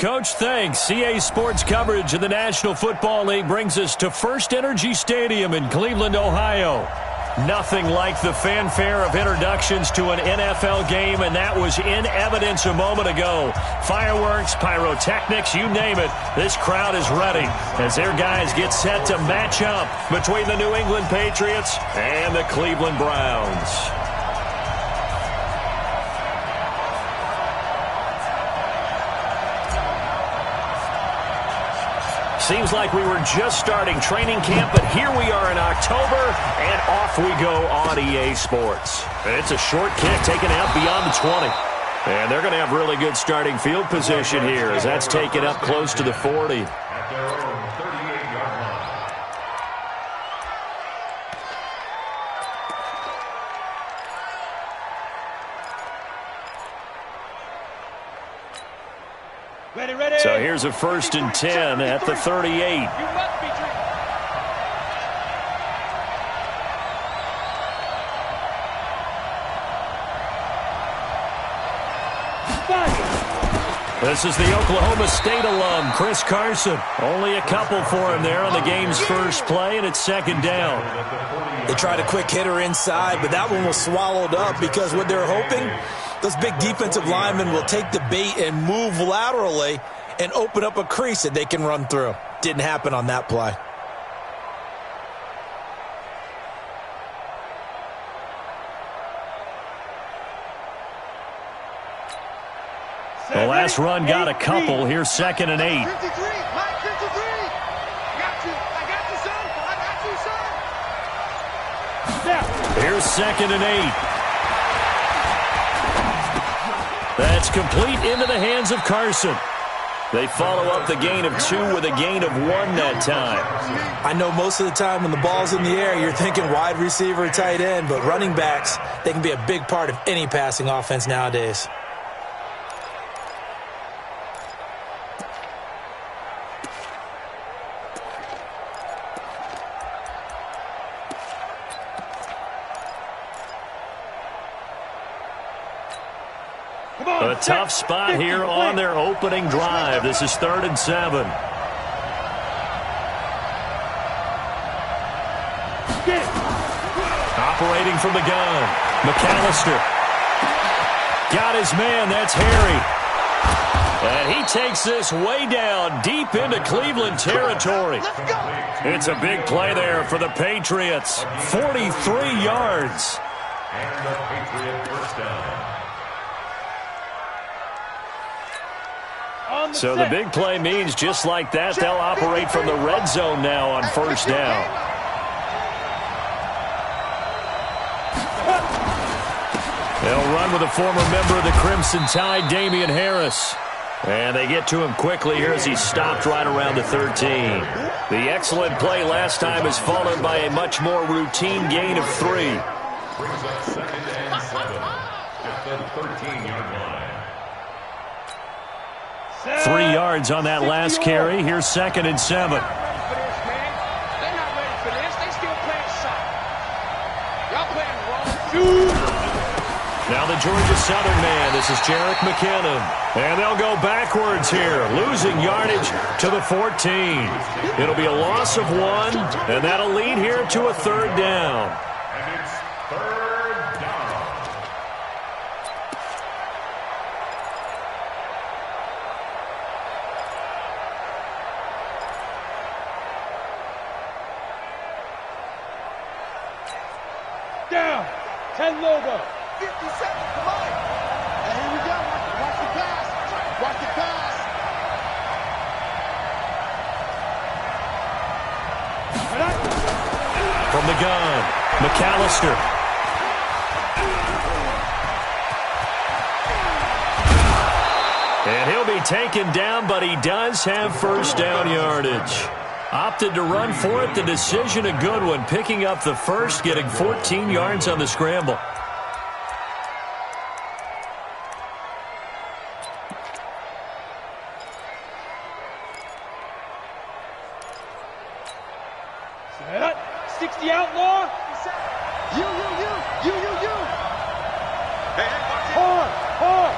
Coach. Thanks. CA Sports coverage of the National Football League brings us to First Energy Stadium in Cleveland, Ohio. Nothing like the fanfare of introductions to an NFL game, and that was in evidence a moment ago. Fireworks, pyrotechnics, you name it, this crowd is ready as their guys get set to match up between the New England Patriots and the Cleveland Browns. Seems like we were just starting training camp, but here we are in October, and off we go on EA Sports. It's a short kick taken out beyond the 20. And they're going to have really good starting field position here as that's taken up close to the 40. So here's a 1st and 10 at the 38. This is the Oklahoma State alum, Chris Carson. Only a couple for him there on the game's first play, and it's 2nd down. They tried a quick hitter inside, but that one was swallowed up because what they're hoping, those big defensive linemen will take the bait and move laterally and open up a crease that they can run through. Didn't happen on that play. The last run got a couple. Here's 2nd and 8. Here's 2nd and 8. That's complete into the hands of Carson. They follow up the gain of 2 with a gain of 1 that time. I know most of the time when the ball's in the air, you're thinking wide receiver, tight end, but running backs, they can be a big part of any passing offense nowadays. A tough spot here on their opening drive. This is 3rd and 7. Operating from the gun, McAllister. Got his man, that's Harry. And he takes this way down, deep into Cleveland territory. It's a big play there for the Patriots. 43 yards. And the Patriot first down. So the big play means just like that, they'll operate from the red zone now on 1st down. They'll run with a former member of the Crimson Tide, Damian Harris. And they get to him quickly here as he stopped right around the 13. The excellent play last time is followed by a much more routine gain of 3. Brings up 2nd and 7 at the 13-yard line. 3 yards on that last carry. Here's 2nd and 7. Now the Georgia Southern man. This is Jerick McKinnon. And they'll go backwards here, losing yardage to the 14. It'll be a loss of 1, and that'll lead here to a 3rd down. And it's 3rd down. Down. 10 logo. 50 seconds. Come on. And here we go. Watch the pass. Watch the pass. From the gun, McAllister. And he'll be taken down, but he does have 1st down yardage. Opted to run for it. The decision a good one. Picking up the 1st, getting 14 yards on the scramble. Set. 60 outlaw. You. Hard.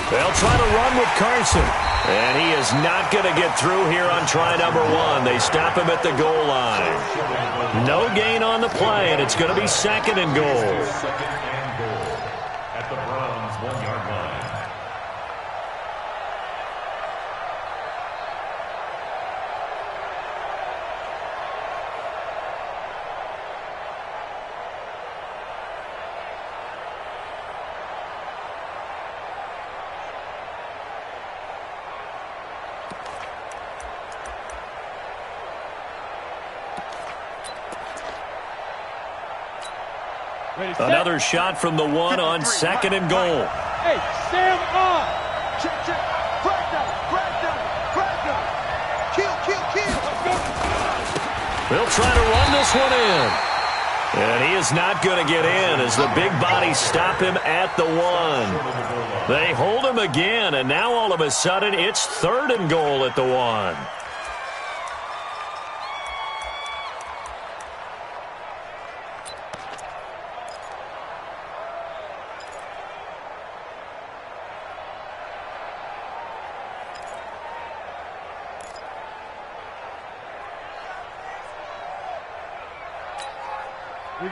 They'll try to run with Carson. And he is not going to get through here on try number 1. They stop him at the goal line. No gain on the play, and it's going to be 2nd and goal. 2nd and goal at the Browns' 1-yard line. Another shot from the 1 on 2nd and goal. Hey, Sam on. Check. Breakdown. Kill. Let's go. They'll try to run this one in. And he is not going to get in as the big bodies stop him at the 1. They hold him again, and now all of a sudden it's 3rd and goal at the 1.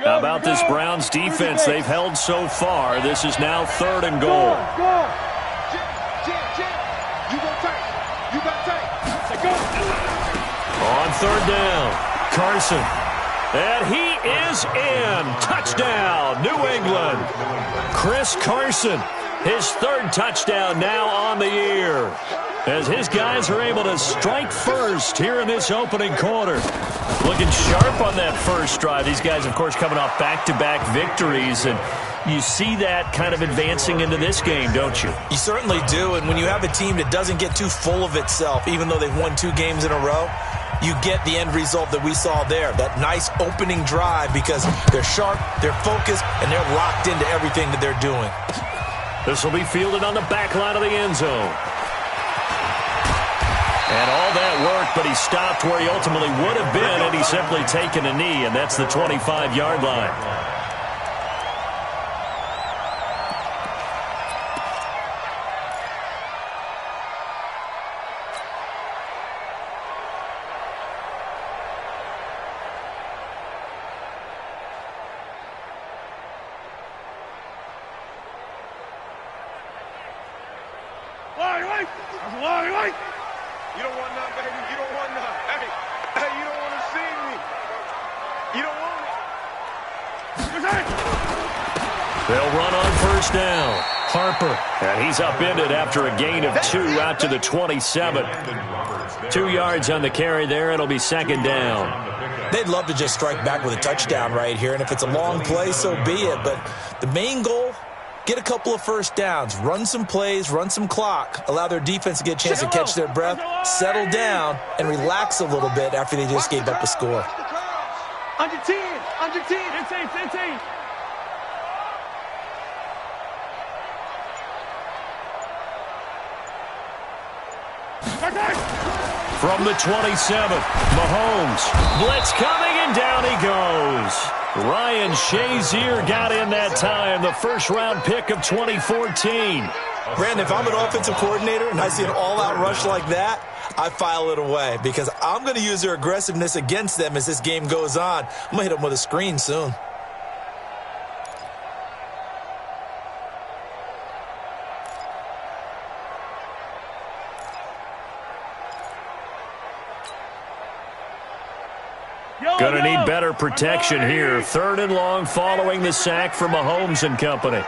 How about this Browns defense they've held so far? This is now 3rd and goal. Go. You got tight. Go. On 3rd down, Carson. And he is in. Touchdown, New England. Chris Carson, his 3rd touchdown now on the year, as his guys are able to strike first here in this opening quarter. Looking sharp on that first drive. These guys, of course, coming off back-to-back victories, and you see that kind of advancing into this game, don't you? You certainly do, and when you have a team that doesn't get too full of itself, even though they've won 2 games in a row, you get the end result that we saw there, that nice opening drive, because they're sharp, they're focused, and they're locked into everything that they're doing. This will be fielded on the back line of the end zone. And all that work, but he stopped where he ultimately would have been had he simply taken a knee, and that's the 25-yard line. You don't want none, baby. You don't want none. Hey, you don't want to see me. You don't want it. They'll run on 1st down. Harper, and he's upended after a gain of 2 out to the 27. 2 yards on the carry there. It'll be 2nd down. They'd love to just strike back with a touchdown right here, and if it's a long play, so be it. But the main goal, get a couple of 1st downs, run some plays, run some clock, allow their defense to get a chance to catch their breath, settle down, and relax a little bit after they just gave up a score. Under 10. 15. From the 27, Mahomes. Blitz coming, and down he goes. Ryan Shazier got in that time, the 1st-round pick of 2014. Brandon, if I'm an offensive coordinator and I see an all-out rush like that, I file it away because I'm going to use their aggressiveness against them as this game goes on. I'm going to hit them with a screen soon. Going to need better protection here. 3rd and long following the sack from Mahomes and company.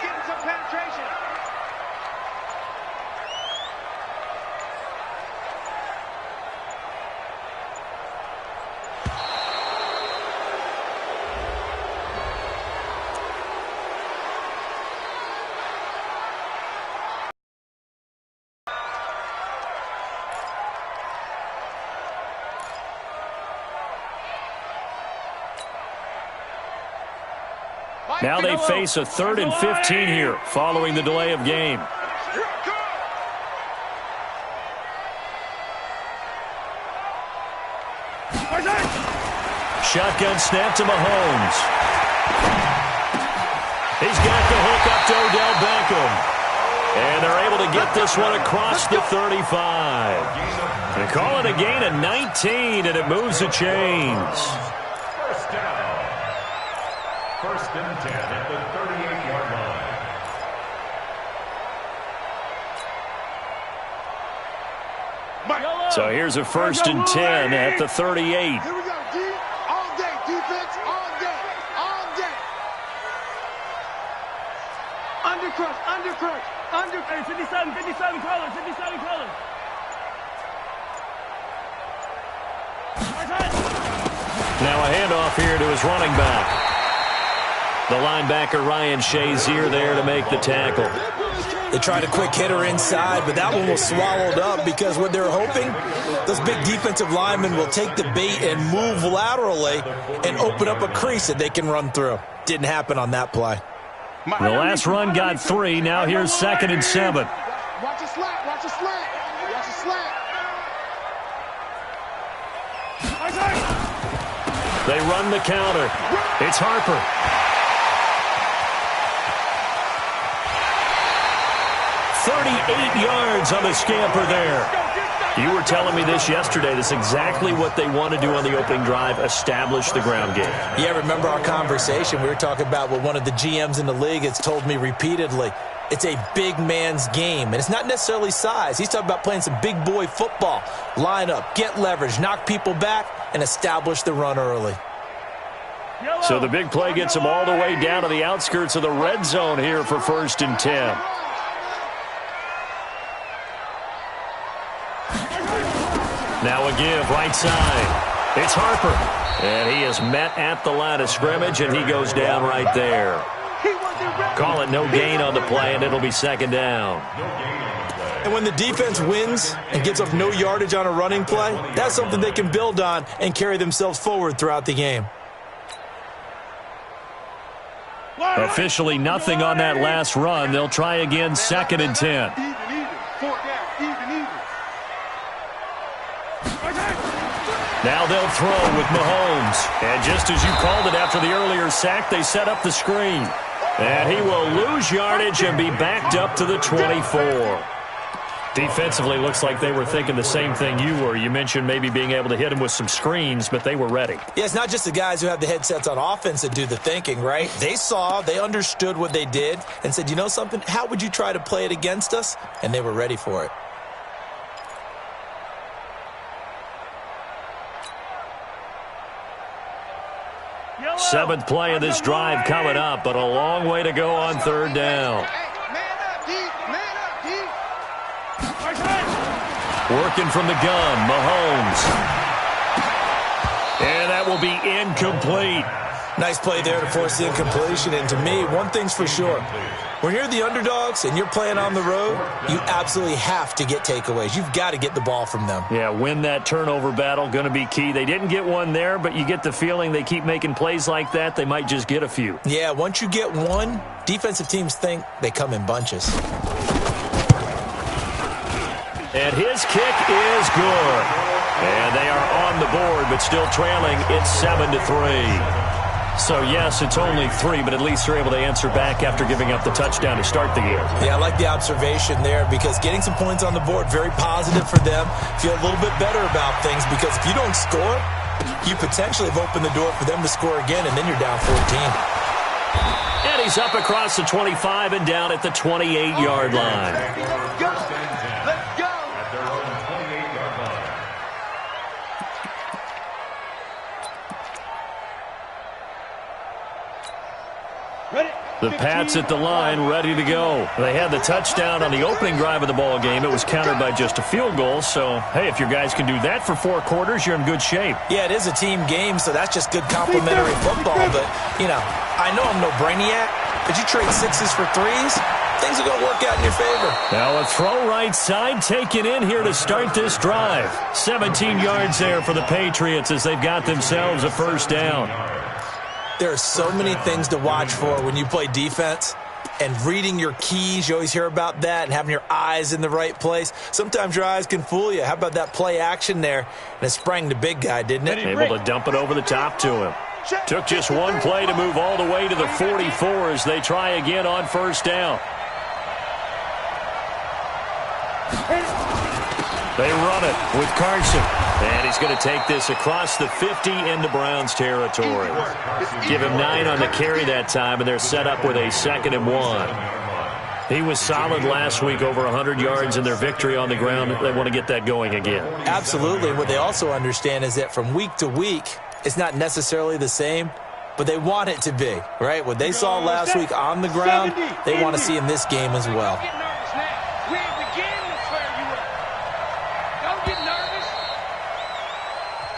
Now they face a 3rd and 15 here following the delay of game. Shotgun snap to Mahomes. He's got the hook up to Odell Beckham. And they're able to get this one across the 35. They call it a gain of 19, and it moves the chains. First down. First and 10 at the 38-yard line. So here's a first and 10 at the 38. Here we go, D. All day, defense, all day, all day. Undercrush. 57 colors, 57 colors. Now a handoff here to his running back. The linebacker Ryan Shazier there to make the tackle. They tried a quick hitter inside, but that one was swallowed up because what they're hoping, those big defensive linemen will take the bait and move laterally and open up a crease that they can run through. Didn't happen on that play. The last run got 3. Now here's 2nd and 7. Watch a slant, watch a slant, watch a slant. They run the counter. It's Harper. "38 yards on the scamper there. You were telling me this yesterday. That's exactly what they want to do on the opening drive, establish the ground game. Yeah, remember our conversation? We were talking about what one of the GMs in the league has told me repeatedly. It's a big man's game, and it's not necessarily size. He's talking about playing some big boy football. Line up, get leverage, knock people back, and establish the run early. So the big play gets them all the way down to the outskirts of the red zone here for 1st and 10. Now a give, right side. It's Harper. And he is met at the line of scrimmage, and he goes down right there. Call it no gain on the play, and it'll be 2nd down. And when the defense wins and gives up no yardage on a running play, that's something they can build on and carry themselves forward throughout the game. Officially nothing on that last run. They'll try again, 2nd and 10. Now they'll throw with Mahomes. And just as you called it after the earlier sack, they set up the screen. And he will lose yardage and be backed up to the 24. Defensively, looks like they were thinking the same thing you were. You mentioned maybe being able to hit him with some screens, but they were ready. Yeah, it's not just the guys who have the headsets on offense that do the thinking, right? They saw, they understood what they did, and said, you know something, how would you try to play it against us? And they were ready for it. Seventh play of this drive coming up, but a long way to go on 3rd down. Working from the gun, Mahomes. And that will be incomplete. Nice play there to force the incompletion. And to me, one thing's for sure. When you're the underdogs and you're playing on the road, you absolutely have to get takeaways. You've got to get the ball from them. Yeah, win that turnover battle, going to be key. They didn't get one there, but you get the feeling they keep making plays like that, they might just get a few. Yeah, once you get one, defensive teams think they come in bunches. And his kick is good. And they are on the board, but still trailing. It's 7-3. So, yes, it's only 3, but at least they're able to answer back after giving up the touchdown to start the game. Yeah, I like the observation there because getting some points on the board, very positive for them. Feel a little bit better about things because if you don't score, you potentially have opened the door for them to score again, and then you're down 14. And he's up across the 25 and down at the 28-yard line. Let's go. At their own 28-yard line. The Pats at the line, ready to go. They had the touchdown on the opening drive of the ball game. It was countered by just a field goal. So, hey, if your guys can do that for 4 quarters, you're in good shape. Yeah, it is a team game, so that's just good complimentary football. But, you know, I know I'm no brainiac, but you trade 6s for 3s, things are going to work out in your favor. Now a throw right side taken in here to start this drive. 17 yards there for the Patriots as they've got themselves a first down. There are so many things to watch for when you play defense. And reading your keys, you always hear about that, and having your eyes in the right place. Sometimes your eyes can fool you. How about that play action there? And it sprang the big guy, didn't it? Able to dump it over the top to him. Took just one play to move all the way to the 44 as they try again on first down. They run it with Carson. And he's going to take this across the 50 into Browns territory. Give him 9 on the carry that time, and they're set up with a 2nd and 1. He was solid last week, over 100 yards in their victory on the ground. They want to get that going again. Absolutely. What they also understand is that from week to week, it's not necessarily the same, but they want it to be, right? What they saw last week on the ground, they want to see in this game as well.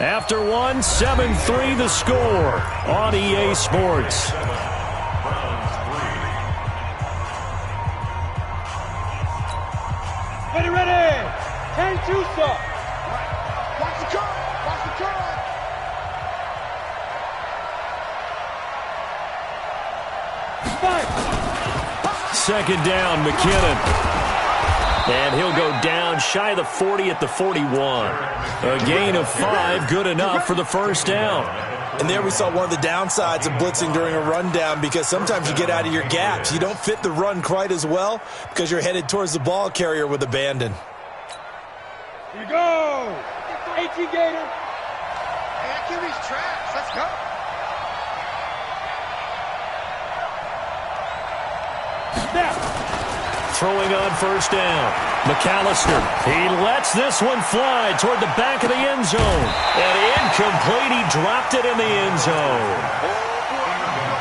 After one, 7-3 the score on EA Sports. Ready. 10-2 stop. Watch the curve. Watch the curve. Second down, McKinnon. And he'll go down shy of the 40 at the 41. A gain of 5, good enough for the first down. And there we saw one of the downsides of blitzing during a rundown, because sometimes you get out of your gaps. You don't fit the run quite as well because you're headed towards the ball carrier with abandon. Here you go. 18 Gator. Hey, that QB's trash. Let's go. Snap. Throwing on first down. McAllister. He lets this one fly toward the back of the end zone. And incomplete. He dropped it in the end zone.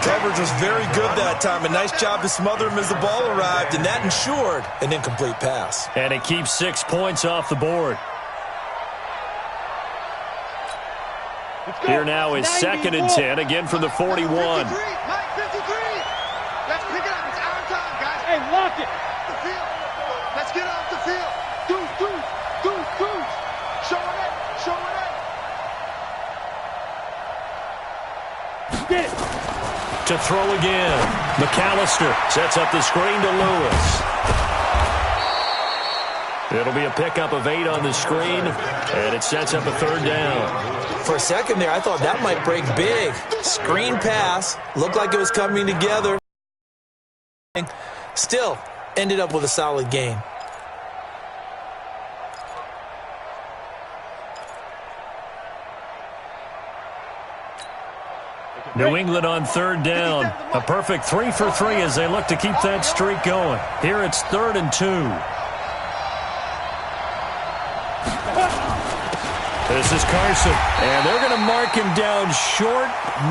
Coverage was very good that time. A nice job to smother him as the ball arrived, and that ensured an incomplete pass. And it keeps 6 points off the board. Here now is 2nd and 10, again from the 41. 53. Let's pick it up. It's our time, guys. Hey, lock it. Let's get off the field. Deuce. Showing it. Get it. To throw again. McAllister sets up the screen to Lewis. It'll be a pickup of 8 on the screen, and it sets up a 3rd down. For a second there, I thought that might break big. Screen pass. Looked like it was coming together. Still ended up with a solid game. New England on 3rd down. A perfect 3 for 3 as they look to keep that streak going. Here it's 3rd and 2. This is Carson, and they're going to mark him down short,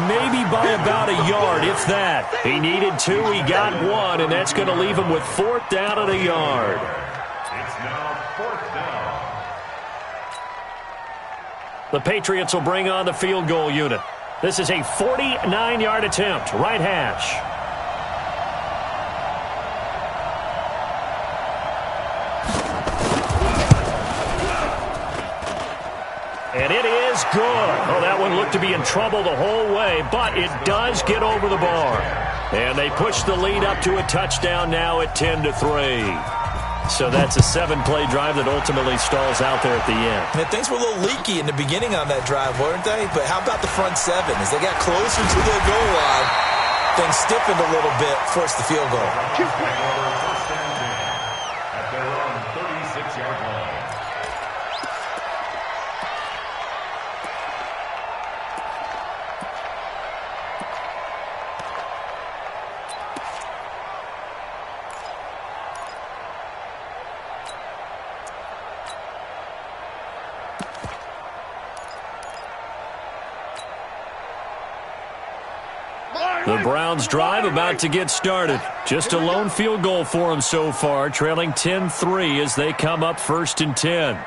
maybe by about a yard, if that. He needed 2, he got 1, and that's going to leave him with 4th down and a yard. It's now 4th down. The Patriots will bring on the field goal unit. This is a 49-yard attempt, right hash. And it is good. Oh, that one looked to be in trouble the whole way, but it does get over the bar. And they push the lead up to a touchdown now at 10-3. So that's a 7-play drive that ultimately stalls out there at the end. And things were a little leaky in the beginning on that drive, weren't they? But how about the front 7? As they got closer to the goal line, things stiffened a little bit, forced the field goal. At their own 36-yard line. The Browns drive about to get started. Just a lone field goal for them so far, trailing 10-3 as they come up 1st and 10. A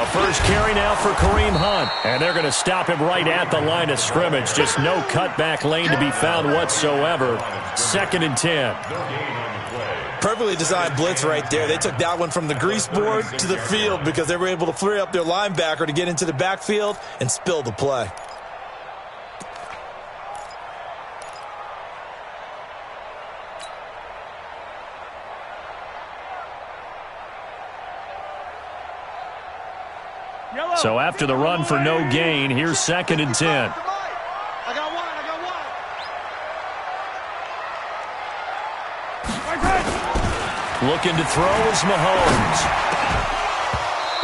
first carry now for Kareem Hunt, and they're going to stop him right at the line of scrimmage. Just no cutback lane to be found whatsoever. 2nd and 10. Perfectly designed blitz right there. They took that one from the grease board to the field because they were able to free up their linebacker to get into the backfield and spill the play. So after the run for no gain, here's 2nd and 10. I got one. Looking to throw is Mahomes.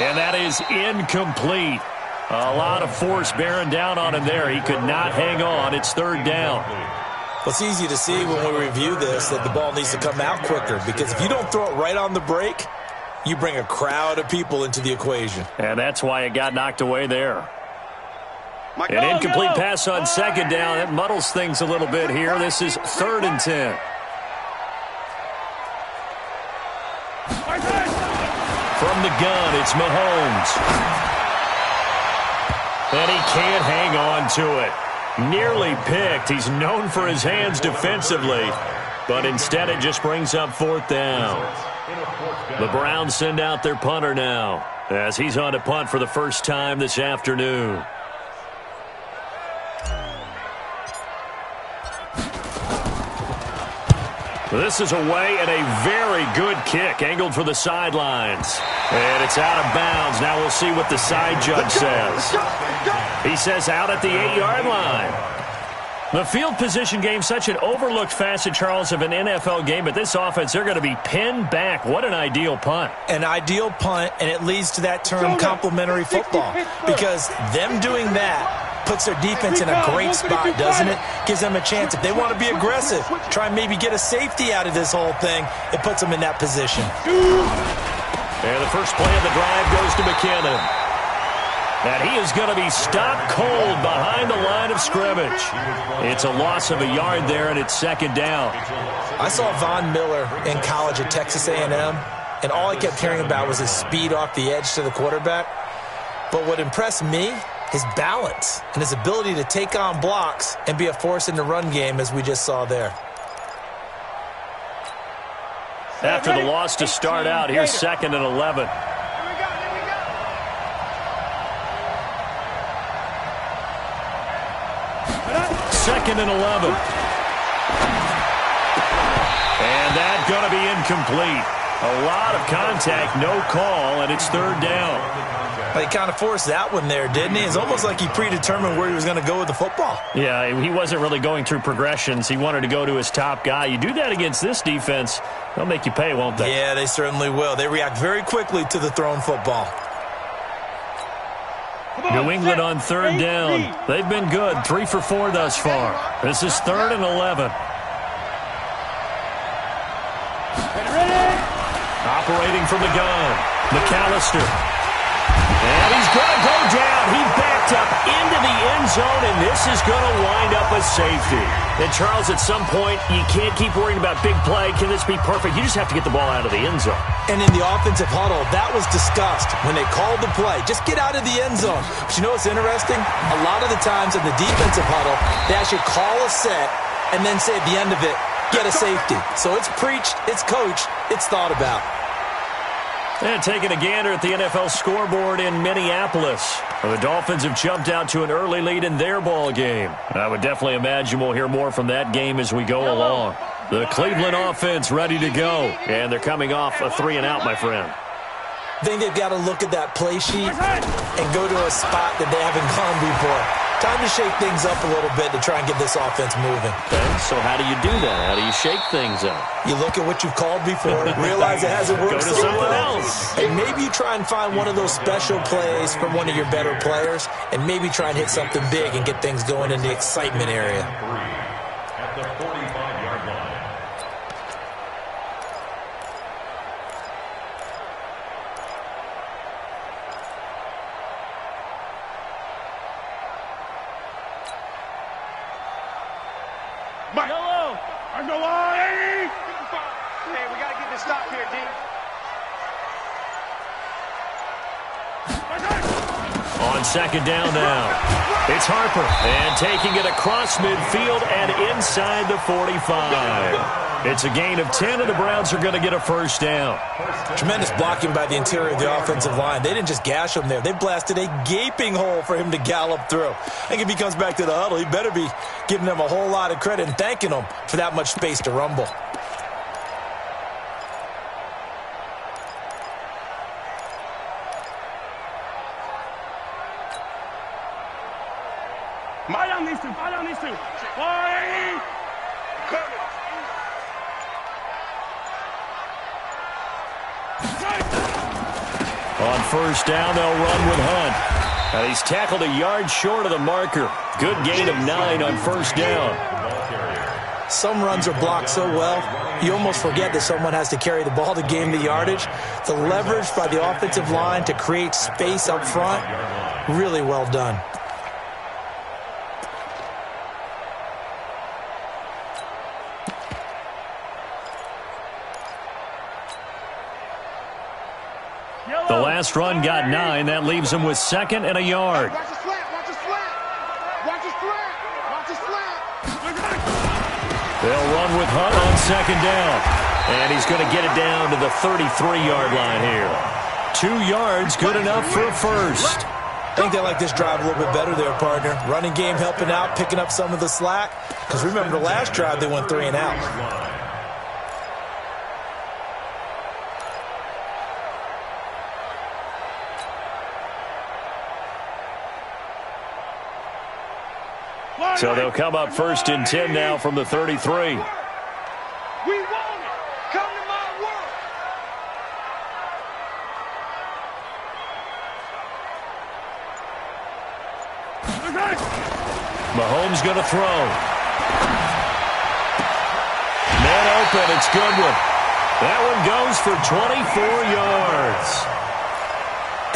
And that is incomplete. A lot of force bearing down on him there. He could not hang on. It's third down. Well, it's easy to see when we review this that the ball needs to come out quicker, because if you don't throw it right on the break, you bring a crowd of people into the equation. And that's why it got knocked away there. An incomplete pass on second down. That muddles things a little bit here. This is 3rd and 10. From the gun, it's Mahomes. And he can't hang on to it. Nearly picked. He's known for his hands defensively, but instead it just brings up 4th down. The Browns send out their punter now, as he's on to punt for the first time this afternoon. This is away, and a very good kick angled for the sidelines. And it's out of bounds. Now we'll see what the side judge says. He says out at the 8-yard line. The field position game, such an overlooked facet, Charles, of an NFL game, but this offense, they're going to be pinned back. What an ideal punt. An ideal punt, and it leads to that term complementary football, because them doing that puts their defense in a great spot, doesn't it? Gives them a chance. If they want to be aggressive, try and maybe get a safety out of this whole thing, it puts them in that position. And the first play of the drive goes to McKinnon. And he is going to be stopped cold behind the line of scrimmage. It's a loss of a yard there, and it's 2nd down. I saw Von Miller in college at Texas A&M, and all I kept hearing about was his speed off the edge to the quarterback. But what impressed me, his balance and his ability to take on blocks and be a force in the run game, as we just saw there. After the loss to start out, here's 2nd and 11. 2nd and 11. And that's going to be incomplete. A lot of contact, no call, and it's 3rd down. He kind of forced that one there, didn't he? It's almost like he predetermined where he was going to go with the football. Yeah, he wasn't really going through progressions. He wanted to go to his top guy. You do that against this defense, they'll make you pay, won't they? Yeah, they certainly will. They react very quickly to the thrown football. New England on 3rd down. They've been good, 3 for 4 thus far. This is 3rd and 11. Operating from the gun, McAllister. And he's going to go down. He backed up into the end zone, and this is going to wind up a safety. And, Charles, at some point, you can't keep worrying about big play. Can this be perfect? You just have to get the ball out of the end zone. And in the offensive huddle, that was discussed when they called the play. Just get out of the end zone. But you know what's interesting? A lot of the times in the defensive huddle, they actually call a set and then say at the end of it, get a safety. So it's preached, it's coached, it's thought about. And taking a gander at the NFL scoreboard in Minneapolis. The Dolphins have jumped out to an early lead in their ball game. I would definitely imagine we'll hear more from that game as we go along. The Cleveland offense ready to go. And they're coming off a 3-and-out, my friend. I think they've got to look at that play sheet and go to a spot that they haven't gone before. Time to shake things up a little bit to try and get this offense moving. Okay, so how do you do that? How do you shake things up? You look at what you've called before, realize it hasn't worked so well, else. and maybe you try and find one of those special plays from one of your better players, and maybe try and hit something big and get things going in the excitement area. At the 45-yard line. Hey, we got to get this stop here, D. On 2nd down now, it's Harper. And taking it across midfield and inside the 45. It's a gain of 10, and the Browns are going to get a first down. Tremendous blocking by the interior of the offensive line. They didn't just gash him there. They blasted a gaping hole for him to gallop through. I think if he comes back to the huddle, he better be giving them a whole lot of credit and thanking them for that much space to rumble. Fire on these two. Fire! first down. They'll run with Hunt. And he's tackled a yard short of the marker. Good gain of 9 on first down. Some runs are blocked so well, you almost forget that someone has to carry the ball to gain the yardage. The leverage by the offensive line to create space up front, really well done. The last run got 9. That leaves him with 2nd and a yard. Watch the slant, watch the slant. Watch the slant, watch the slant. They'll run with Hunt on 2nd down. And he's going to get it down to the 33-yard line here. 2 yards, good enough for a first. I think they like this drive a little bit better there, partner. Running game helping out, picking up some of the slack. Because remember the last drive, they went 3 and out. So they'll come up 1st and 10 now from the 33. We want it. Come to my world. Mahomes going to throw. Man open. It's Goodwin. That one goes for 24 yards.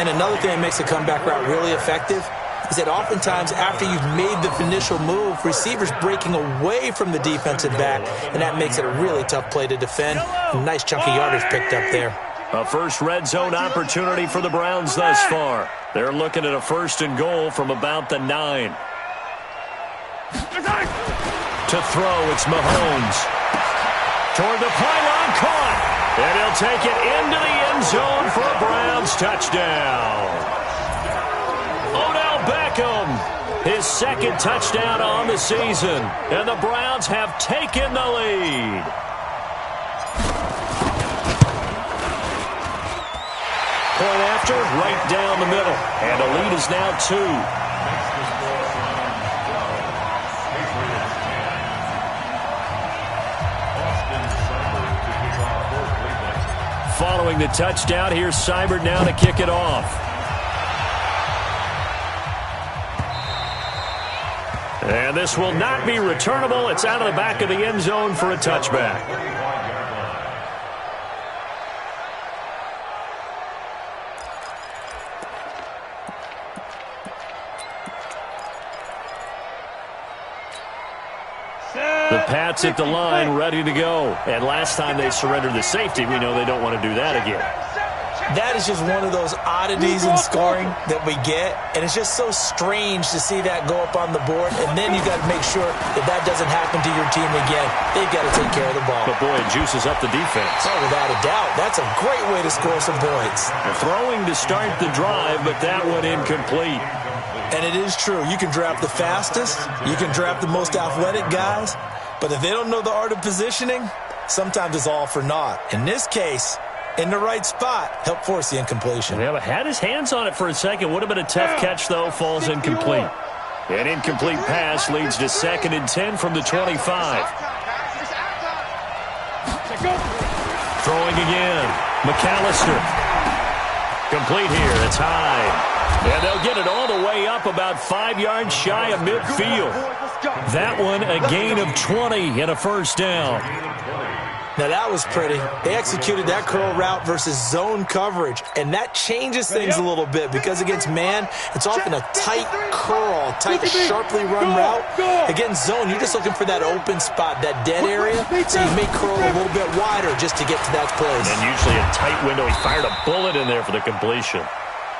And another thing that makes a comeback route really effective is that oftentimes after you've made the initial move, receivers breaking away from the defensive back, and that makes it a really tough play to defend. A nice chunk of yardage picked up there. A first red zone opportunity for the Browns thus far. They're looking at a 1st and goal from about the 9. To throw, it's Mahomes. Toward the pylon, caught. And he'll take it into the end zone for a Browns touchdown. His 2nd touchdown on the season, and the Browns have taken the lead. Point after, right down the middle, and the lead is now 2. Following the touchdown, here's Seibert now to kick it off. And this will not be returnable. It's out of the back of the end zone for a touchback. The Pats at the line, ready to go. And last time they surrendered the safety, we know they don't want to do that again. That is just one of those oddities in scoring that we get, and it's just so strange to see that go up on the board, and then you got to make sure that that doesn't happen to your team again. They've got to take care of the ball. But boy, it juices up the defense. Oh, without a doubt. That's a great way to score some points. Throwing to start the drive, but that one incomplete. And it is true. You can draft the fastest, you can draft the most athletic guys, but if they don't know the art of positioning, sometimes it's all for naught. In this case, in the right spot, help force the incompletion. Yeah, but had his hands on it for a second. Would have been a tough catch, though. Falls incomplete. An incomplete pass leads to 2nd and 10 from the 25. Throwing again. McAllister. Complete here. It's high. And they'll get it all the way up about 5 yards shy of midfield. That one a gain of 20 and a first down. Now, that was pretty. They executed that curl route versus zone coverage, and that changes things a little bit because against man, it's often a tight curl, tight, sharply run route. Against zone, you're just looking for that open spot, that dead area, so you may curl a little bit wider just to get to that place. And usually a tight window. He fired a bullet in there for the completion.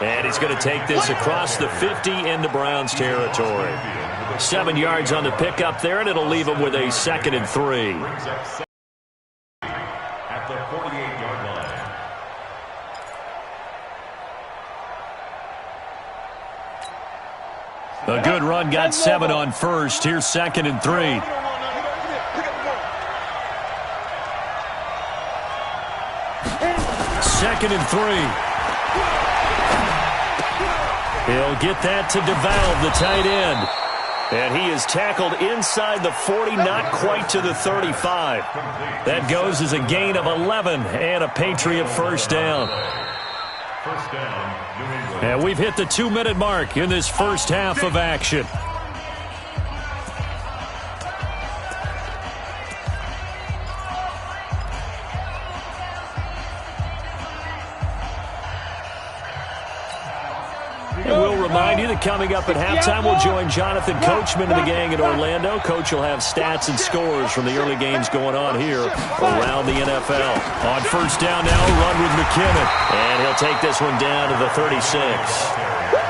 And he's going to take this across the 50 into Browns territory. 7 yards on the pickup there, and it'll leave him with a 2nd and 3. At the 48-yard line. A good run, got 7 on first. Here's 2nd and 3. Second and 3. He'll get that to DeValve, the tight end. And he is tackled inside the 40, not quite to the 35. That goes as a gain of 11 and a Patriot first down. First down, New England. And we've hit the 2-minute mark in this first half of action. And we'll remind you that coming up at halftime, we'll join Jonathan Coachman and the gang at Orlando. Coach will have stats and scores from the early games going on here around the NFL. On first down now, run with McKinnon. And he'll take this one down to the 36.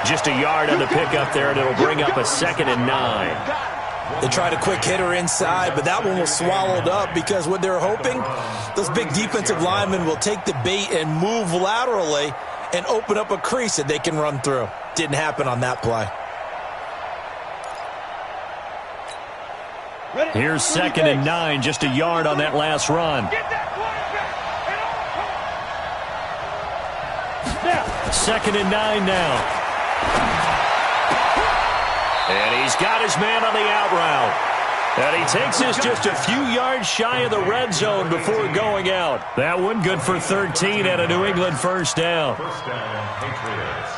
Just a yard on the pickup there, and it'll bring up a 2nd and 9. They tried a quick hitter inside, but that one was swallowed up because what they're hoping, those big defensive linemen will take the bait and move laterally and open up a crease that they can run through. Didn't happen on that play. Here's 2nd and 9, just a yard on that last run. 2nd and 9 now. And he's got his man on the out route. And he takes this just a few yards shy of the red zone before going out. That one good for 13 and a New England first down. First down, Patriots.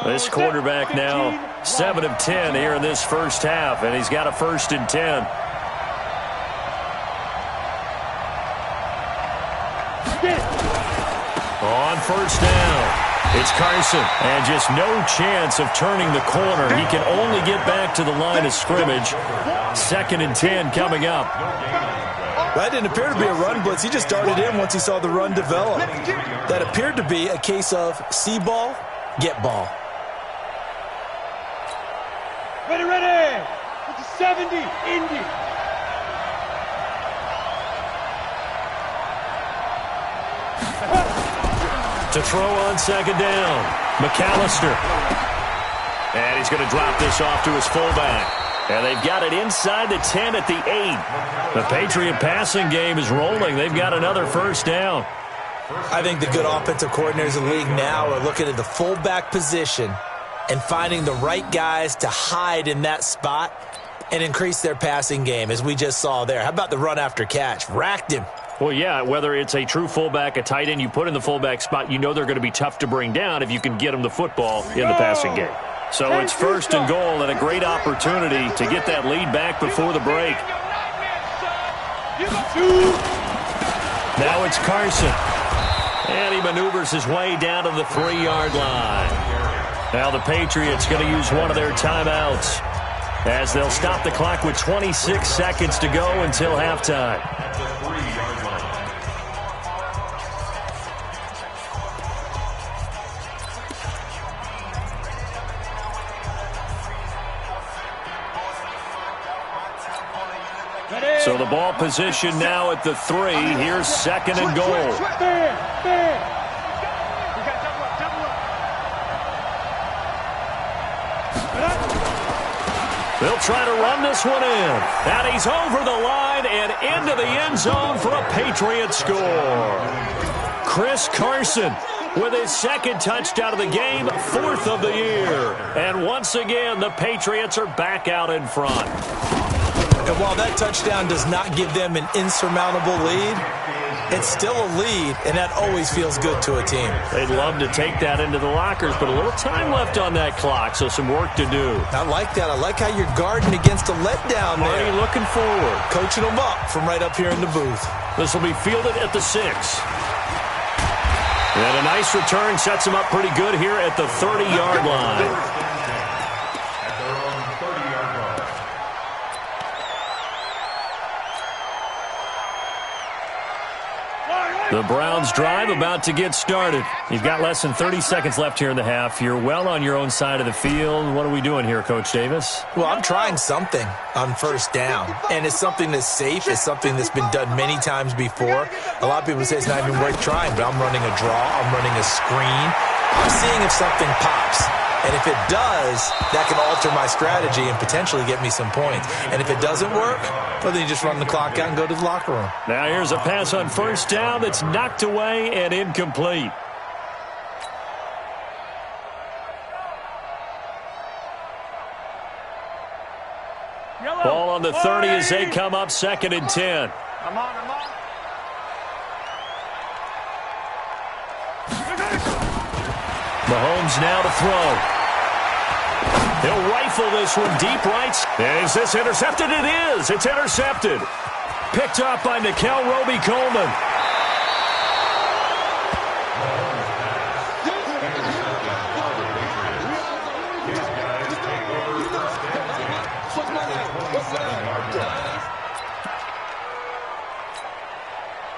This quarterback now 7 of 10 here in this first half, and he's got a 1st and 10. On first down, it's Carson, and just no chance of turning the corner. He can only get back to the line of scrimmage. 2nd and 10 coming up. That didn't appear to be a run blitz. He just darted in once he saw the run develop. That appeared to be a case of see ball, get ball. Ready, ready. With the 70, Indy. To throw on 2nd down, McAllister. And he's going to drop this off to his fullback. And they've got it inside the 10 at the 8. The Patriot passing game is rolling. They've got another first down. I think the good offensive coordinators in the league now are looking at the fullback position and finding the right guys to hide in that spot and increase their passing game, as we just saw there. How about the run after catch? Racked him. Well, yeah, whether it's a true fullback, a tight end you put in the fullback spot, you know they're going to be tough to bring down if you can get them the football in the passing game. So it's 1st and goal and a great opportunity to get that lead back before the break. Now it's Carson. And he maneuvers his way down to the 3-yard line. Now the Patriots going to use one of their timeouts as they'll stop the clock with 26 seconds to go until halftime. So the ball position now at the 3. Here's 2nd and goal. They'll try to run this one in. And he's over the line and into the end zone for a Patriot score. Chris Carson with his 2nd touchdown of the game, 4th of the year. And once again, the Patriots are back out in front. And while that touchdown does not give them an insurmountable lead, it's still a lead, and that always feels good to a team. They'd love to take that into the lockers, but a little time left on that clock, so some work to do. I like that. I like how you're guarding against a letdown there. Marty looking forward. Coaching them up from right up here in the booth. This will be fielded at the 6. And a nice return sets him up pretty good here at the 30-yard line. The Browns drive about to get started. You've got less than 30 seconds left here in the half. You're well on your own side of the field. What are we doing here, Coach Davis? Well, I'm trying something on first down, and it's something that's safe. It's something that's been done many times before. A lot of people say it's not even worth trying, but I'm running a draw. I'm running a screen. I'm seeing if something pops. And if it does, that can alter my strategy and potentially get me some points. And if it doesn't work, well, then you just run the clock out and go to the locker room. Now here's a pass on first down that's knocked away and incomplete. Ball on the 30 as they come up 2nd and 10. I'm on. Mahomes now to throw. He'll rifle this one deep right. Is this intercepted? It is. It's intercepted. Picked up by Nikel Roby-Coleman.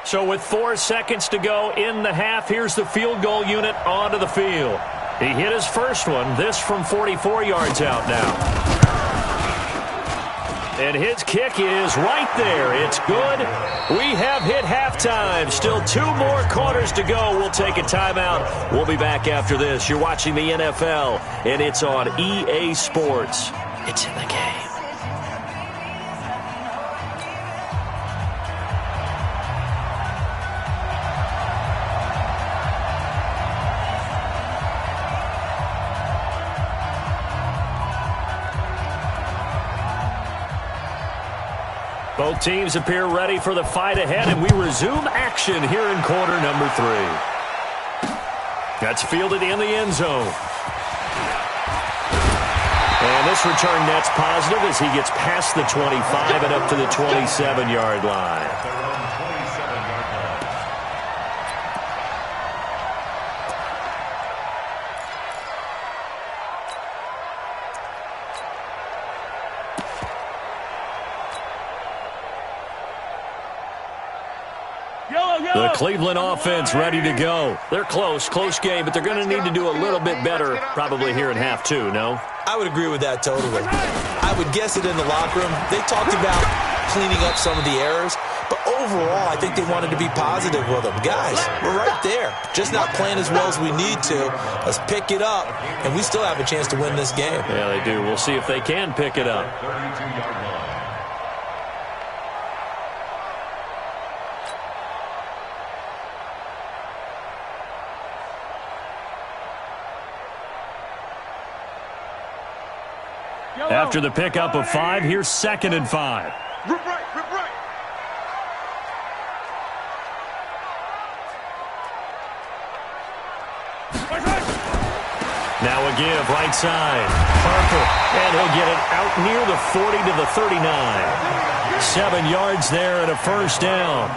So with 4 seconds to go in the half, here's the field goal unit onto the field. He hit his first one, this from 44 yards out now. And his kick is right there. It's good. We have hit halftime. Still 2 more quarters to go. We'll take a timeout. We'll be back after this. You're watching the NFL, and it's on EA Sports. It's in the game. Both teams appear ready for the fight ahead, and we resume action here in quarter number 3. That's fielded in the end zone. And this return net's positive as he gets past the 25 and up to the 27-yard line. The Cleveland offense ready to go. They're close game, but they're going to need to do a little bit better probably here in half 2, no? I would agree with that totally. I would guess it in the locker room. They talked about cleaning up some of the errors, but overall, I think they wanted to be positive with them. Guys, we're right there. Just not playing as well as we need to. Let's pick it up, and we still have a chance to win this game. Yeah, they do. We'll see if they can pick it up. 32-yard line. After the pickup of 5, here's 2nd and 5. Rip right. Now a give, right side. Parker, and he'll get it out near the 40 to the 39. 7 yards there and a first down.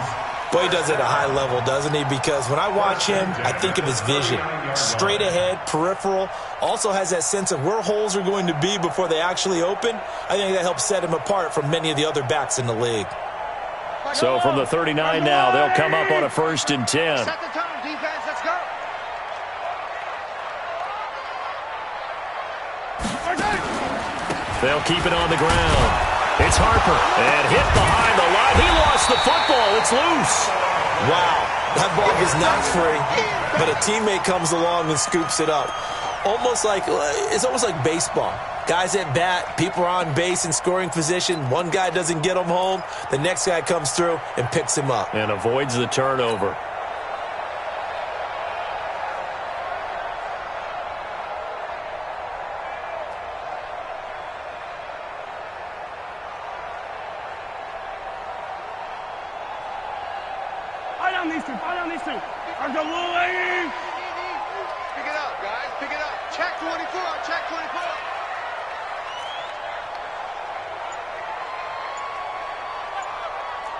Boy, he does it at a high level, doesn't he? Because when I watch him, I think of his vision. Straight ahead, peripheral. Also has that sense of where holes are going to be before they actually open. I think that helps set him apart from many of the other backs in the league. So from the 39 now, they'll come up on a 1st and 10. Set the tone, defense. Let's go. They'll keep it on the ground. It's Harper, and hit behind the line. He lost the football. It's loose. Wow, that ball is not free, but a teammate comes along and scoops it up. It's almost like baseball. Guys at bat, people are on base in scoring position. One guy doesn't get him home. The next guy comes through and picks him up. And avoids the turnover. Fight on these two. I'm the blue lady. Pick it up, guys. Pick it up. Check 24. Check 24.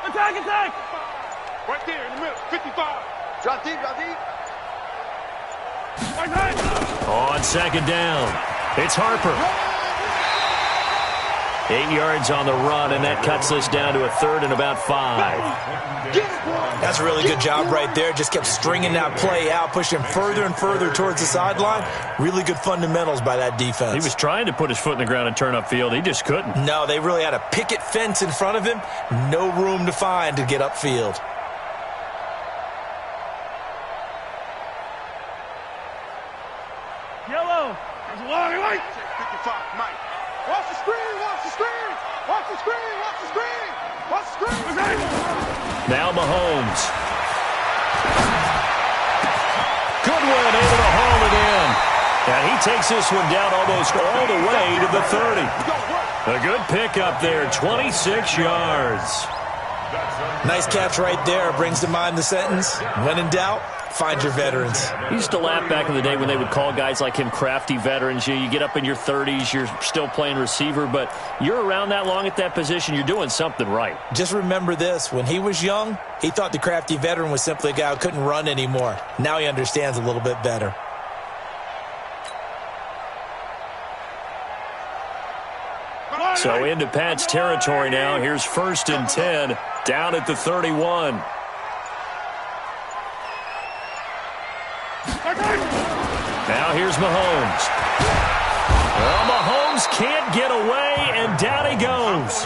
Attack. Right there in the middle. 55. Drop deep. On 2nd down, it's Harper. 8 yards on the run, and that cuts us down to a 3rd and about 5. That's a really good job right there. Just kept stringing that play out, pushing further and further towards the sideline. Really good fundamentals by that defense. He was trying to put his foot in the ground and turn upfield. He just couldn't. No, they really had a picket fence in front of him. No room to find to get upfield. Yellow. There's a long right. 55, Mike. Watch the screen. Now Mahomes. Goodwin able to haul it in. And he takes this one down almost all the way to the 30. A good pickup there, 26 yards. Nice catch right there. Brings to mind the sentence, when in doubt, find your veterans. I used to laugh back in the day when they would call guys like him crafty veterans. You get up in your 30s, you're still playing receiver, but you're around that long at that position, you're doing something right. Just remember this. When he was young, he thought the crafty veteran was simply a guy who couldn't run anymore. Now he understands a little bit better. So into Pat's territory now. Here's 1st and 10 down at the 31. Now here's Mahomes. Well, Mahomes can't get away, and down he goes.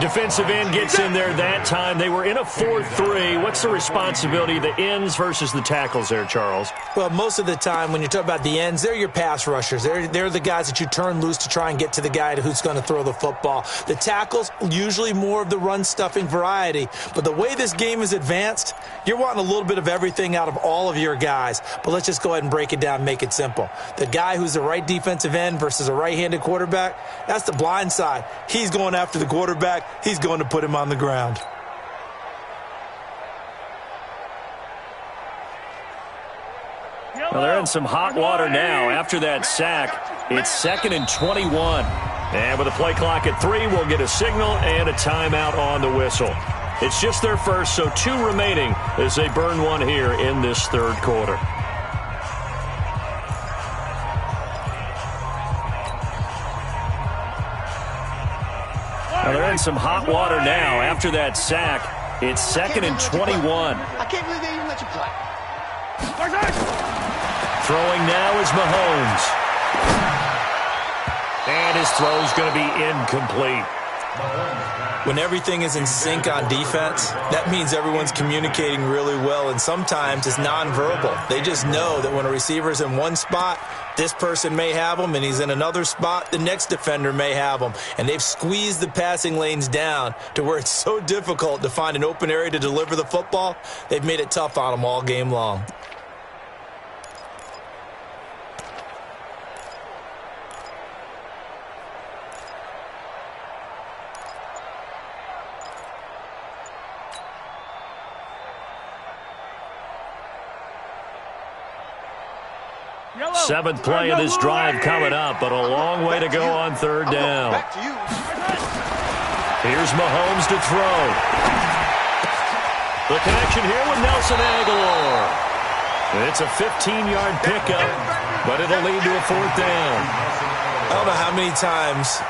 Defensive end gets in there that time. They were in a 4-3. What's the responsibility of the ends versus the tackles there, Charles? Well, most of the time when you talk about the ends, they're your pass rushers. They're the guys that you turn loose to try and get to the guy who's going to throw the football. The tackles, usually more of the run-stuffing variety. But the way this game is advanced, you're wanting a little bit of everything out of all of your guys. But let's just go ahead and break it down and make it simple. The guy who's the right defensive end versus a right-handed quarterback, that's the blind side. He's going after the quarterback. He's going to put him on the ground. Well, they're in some hot water now. After that sack, it's 2nd and 21. And with a play clock at 3, we'll get a signal and a timeout on the whistle. It's just their first, so 2 remaining as they burn one here in this 3rd quarter. Well, they're in some hot water now. After that sack, it's 2nd and 21. I can't believe they even let you play. Throwing now is Mahomes. And his throw's going to be incomplete. When everything is in sync on defense, that means everyone's communicating really well, and sometimes it's nonverbal. They just know that when a receiver's in one spot, this person may have him, and he's in another spot, the next defender may have him. And they've squeezed the passing lanes down to where it's so difficult to find an open area to deliver the football. They've made it tough on them all game long. Seventh play of this drive coming up, but a long way to go on 3rd down. Here's Mahomes to throw. The connection here with Nelson Aguilar. It's a 15-yard pickup, but it'll lead to a 4th down. I don't know how many times,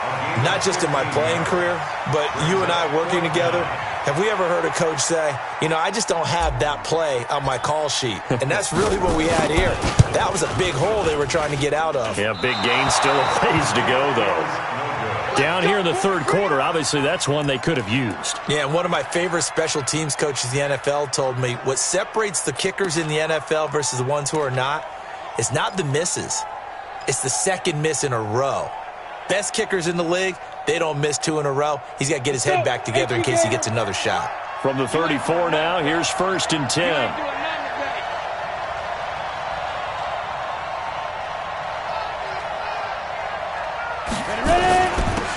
not just in my playing career, but you and I working together, have we ever heard a coach say, you know, I just don't have that play on my call sheet? And that's really what we had here. That was a big hole they were trying to get out of. Yeah, big gain, still a ways to go, though. Down here in the 3rd quarter, obviously that's one they could have used. Yeah, and one of my favorite special teams coaches in the NFL told me what separates the kickers in the NFL versus the ones who are not is not the misses. It's the second miss in a row. Best kickers in the league, they don't miss 2 in a row. He's got to get his head back together in case he gets another shot. From the 34 now, here's 1st and 10.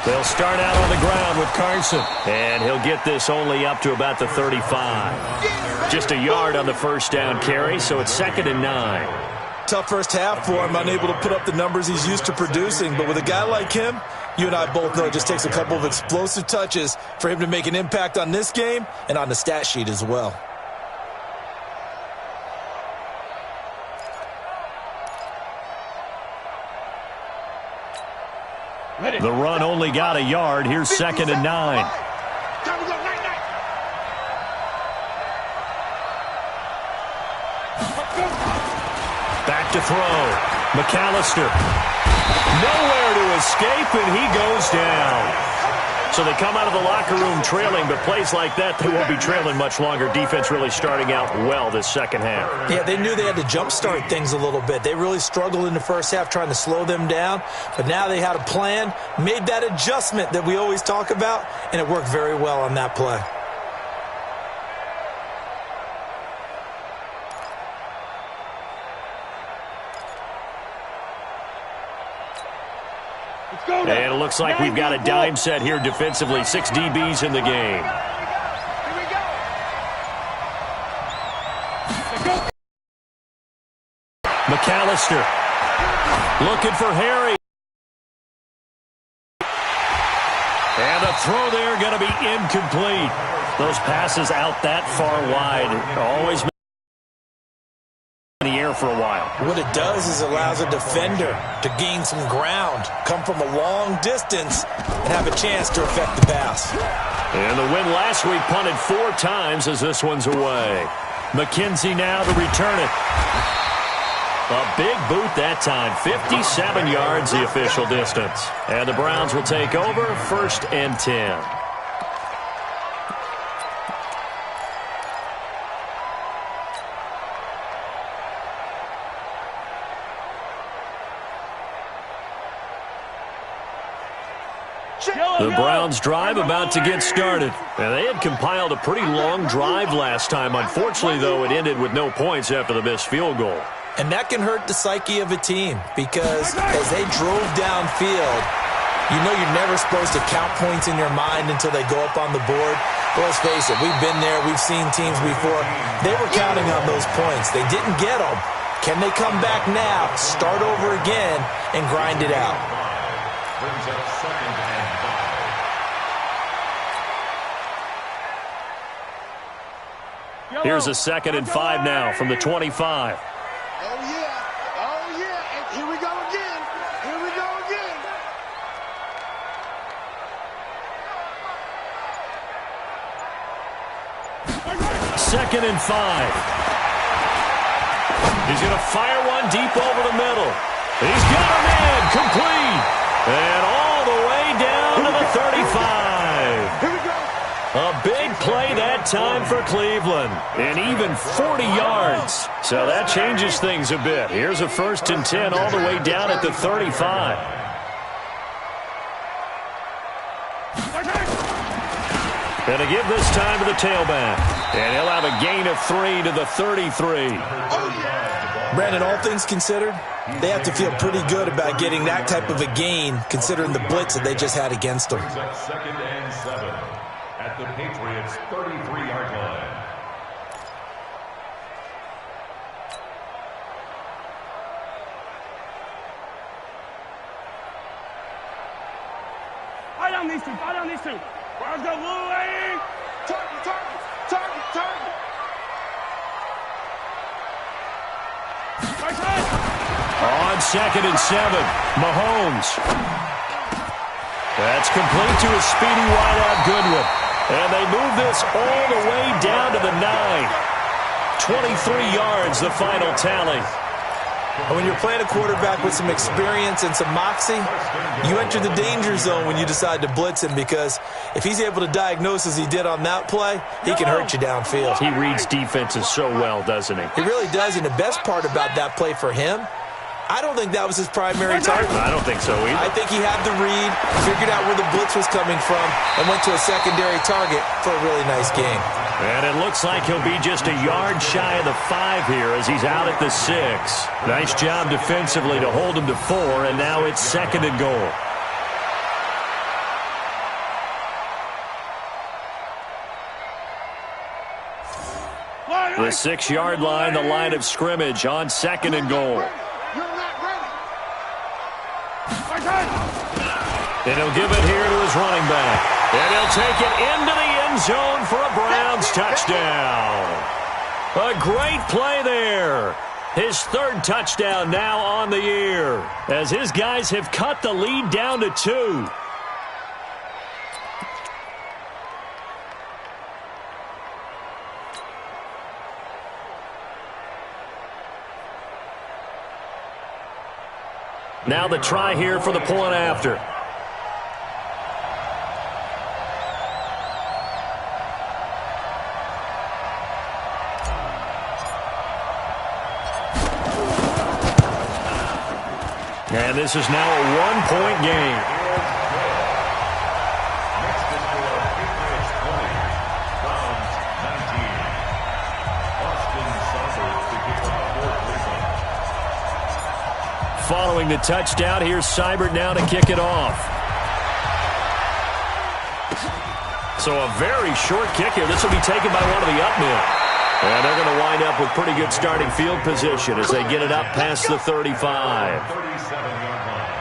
They'll start out on the ground with Carson, and he'll get this only up to about the 35. Just a yard on the 1st down carry, so it's 2nd and 9. Tough first half for him, unable to put up the numbers he's used to producing. But with a guy like him, you and I both know it just takes a couple of explosive touches for him to make an impact on this game and on the stat sheet as well. The run only got a yard. Here's 2nd and 9. Back to throw. McAllister. Nowhere to escape, and he goes down. So they come out of the locker room trailing, but plays like that, they won't be trailing much longer. Defense really starting out well this 2nd half. Yeah, they knew they had to jumpstart things a little bit. They really struggled in the first half trying to slow them down, but now they had a plan, made that adjustment that we always talk about, and it worked very well on that play. And it looks like we've got a dime set here defensively. 6 DBs in the game. McAllister looking for Harry. And the throw there going to be incomplete. Those passes out that far wide always in the air for a while. What it does is allows a defender to gain some ground, come from a long distance, and have a chance to affect the pass. And the win last week punted 4 times as this one's away. McKenzie now to return it. A big boot that time. 57 yards the official distance. And the Browns will take over 1st and 10. The Browns drive about to get started. And they had compiled a pretty long drive last time. Unfortunately, though, it ended with no points after the missed field goal. And that can hurt the psyche of a team because as they drove downfield, you know you're never supposed to count points in your mind until they go up on the board. But let's face it, we've been there. We've seen teams before. They were counting on those points. They didn't get them. Can they come back now, start over again, and grind it out? Brings up 2nd and 5. Here's a 2nd and 5 now from the 25. Oh, yeah. Oh, yeah. And here we go again. Here we go again. Second and 5. He's going to fire one deep over the middle. He's got him in. Complete. And all the way down to the 35. Here we go. A big play that time for Cleveland. And even 40 yards. So that changes things a bit. Here's a 1st and 10 all the way down at the 35. Going to give this time to the tailback. And he'll have a gain of 3 to the 33. Brandon, all things considered, they have to feel pretty good about getting that type of a gain considering the blitz that they just had against them. Brings up 2nd and 7 at the Patriots' 33-yard line. Fire down these two. Fire down these two. Where's the Louie? Target, target, target, target. Right side. On 2nd and 7, Mahomes. That's complete to a speedy wideout Goodwin. And they move this all the way down to the 9. 23 yards, the final tally. And when you're playing a quarterback with some experience and some moxie, you enter the danger zone when you decide to blitz him because if he's able to diagnose as he did on that play, he can hurt you downfield. He reads defenses so well, doesn't he? He really does, and the best part about that play for him, I don't think that was his primary target. I don't think so either. I think he had the read, figured out where the blitz was coming from, and went to a secondary target for a really nice game. And it looks like he'll be just a yard shy of the 5 here as he's out at the 6. Nice job defensively to hold him to 4, and now it's 2nd and goal. The 6-yard line, the line of scrimmage on 2nd and goal. You're not ready. And he'll give it here to his running back. And he'll take it into the end zone for a Browns touchdown. A great play there. His 3rd touchdown now on the year as his guys have cut the lead down to 2. Now the try here for the point after. And this is now a 1-point game. Next is for Patriots 20, Browns 19. Austin Saunders to kick off for Cleveland. Following following the touchdown. Here's Seibert now to kick it off. So a very short kick here. This will be taken by one of the up men. And they're going to wind up with pretty good starting field position as they get it up past the 35. 37-yard line.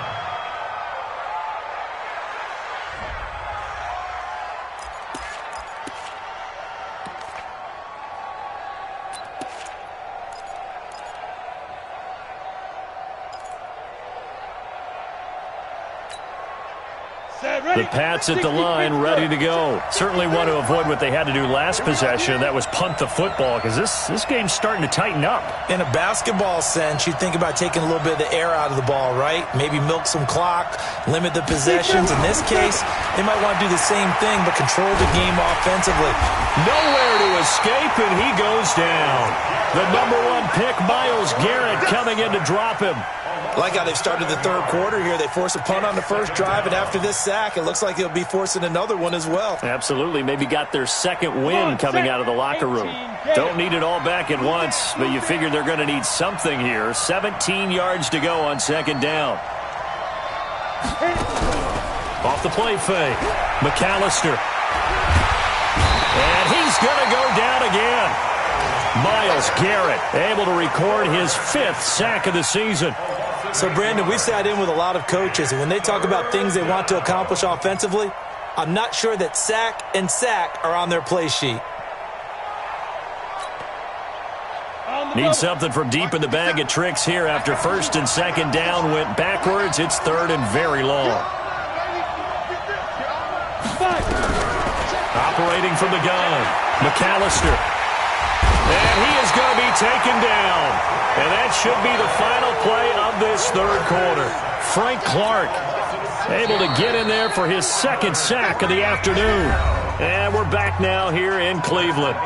The Pats at the line, ready to go. Certainly want to avoid what they had to do last possession. That was punt the football, because this game's starting to tighten up. In a basketball sense, you think about taking a little bit of the air out of the ball, right? Maybe milk some clock, limit the possessions. In this case, they might want to do the same thing, but control the game offensively. Nowhere to escape, and he goes down. The number 1 pick, Myles Garrett, coming in to drop him. I like how they've started the third quarter here. They force a punt on the first drive, and after this sack, it looks like they'll be forcing another one as well. Absolutely. Maybe got their second win coming out of the locker room. Don't need it all back at once, but you figure they're going to need something here. 17 yards to go on second down. Off the play fake. McAllister. And he's going to go down again. Myles Garrett able to record his 5th sack of the season. So, Brandon, we've sat in with a lot of coaches, and when they talk about things they want to accomplish offensively, I'm not sure that sack and sack are on their play sheet. Need something from deep in the bag of tricks here after first and second down went backwards. It's third and very long. Operating from the gun, McAllister. And he is going to be taken down. And that should be the final play of this third quarter. Frank Clark able to get in there for his 2nd sack of the afternoon. And we're back now here in Cleveland.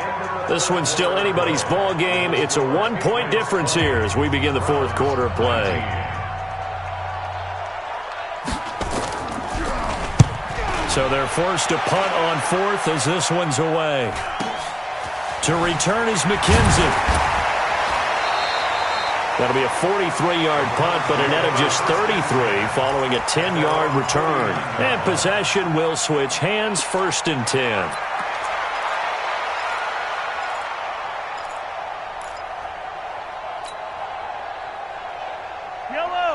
This one's still anybody's ball game. It's a 1-point difference here as we begin the fourth quarter of play. So they're forced to punt on 4th as this one's away. To return is McKenzie. That'll be a 43-yard punt, but a net of just 33 following a 10-yard return. And possession will switch hands, 1st and 10.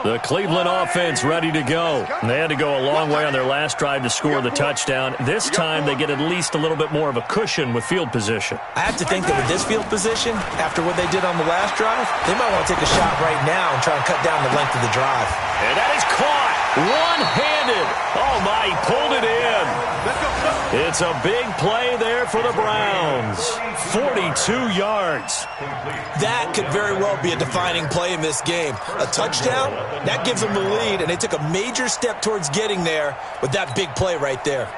The Cleveland offense ready to go. They had to go a long way on their last drive to score the touchdown. This time they get at least a little bit more of a cushion with field position. I have to think that with this field position, after what they did on the last drive, they might want to take a shot right now and try and cut down the length of the drive. And that is caught one-handed. Oh, my, he pulled it in. It's a big play there for the Browns. 42 yards. That could very well be a defining play in this game. A touchdown, that gives them the lead, and they took a major step towards getting there with that big play right there.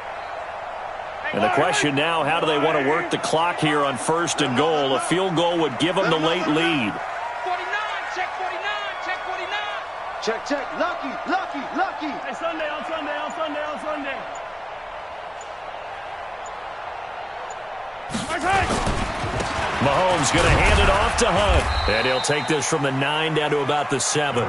And the question now, how do they want to work the clock here on 1st and goal? A field goal would give them the late lead. 49, check 49, check 49. Check, lucky. Hey, Sunday, on Sunday. Mahomes going to hand it off to Hunt. And he'll take this from the 9 down to about the 7.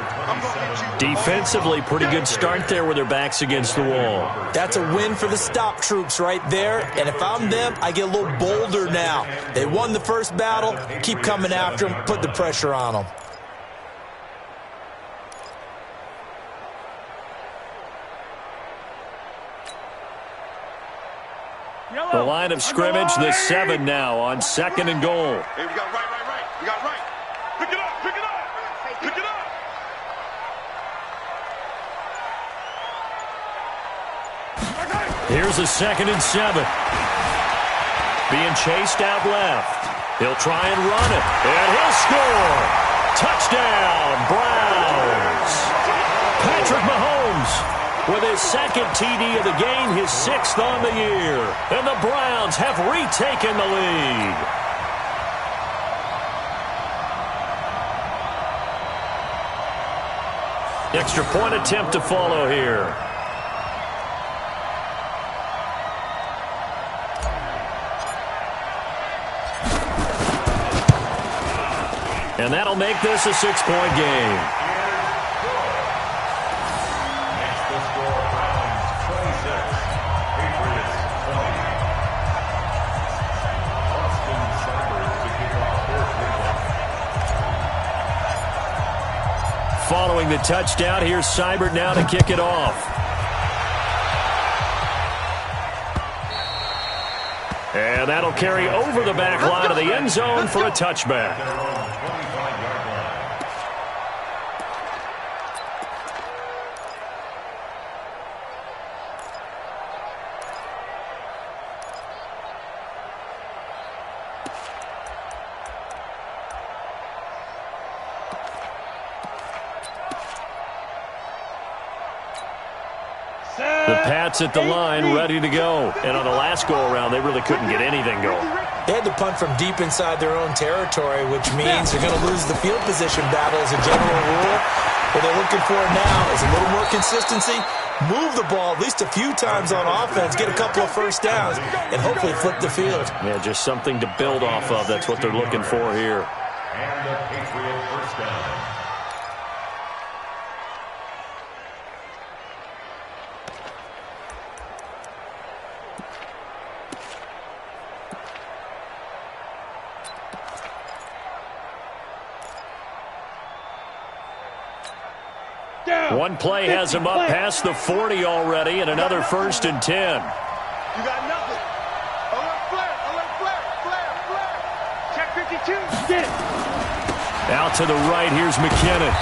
Defensively, pretty good start there with their backs against the wall. That's a win for the stop troops right there. And if I'm them, I get a little bolder now. They won the first battle. Keep coming after them. Put the pressure on them. The line of scrimmage, the 7 now on 2nd and goal. Hey, we got right. We got right. Pick it up. Here's a 2nd and 7. Being chased out left. He'll try and run it. And he'll score. Touchdown, Browns. Patrick Mahomes with his 2nd TD of the game, his 6th on the year. And the Browns have retaken the lead. Extra point attempt to follow here. And that'll make this a 6-point game. getting the touchdown. Here's Seibert now to kick it off. And that'll carry over the back line of the end zone for a touchback. The Pats at the line, ready to go. And on the last go-around, they really couldn't get anything going. They had to punt from deep inside their own territory, which means they're going to lose the field position battle as a general rule. What they're looking for now is a little more consistency, move the ball at least a few times on offense, get a couple of first downs, and hopefully flip the field. Yeah, just something to build off of. That's what they're looking for here. And the Patriot first down. One play has him up past the 40 already, and another 1st and 10. You got nothing. Alert flare. Check 52. Get it. Out to the right, here's McKinnon.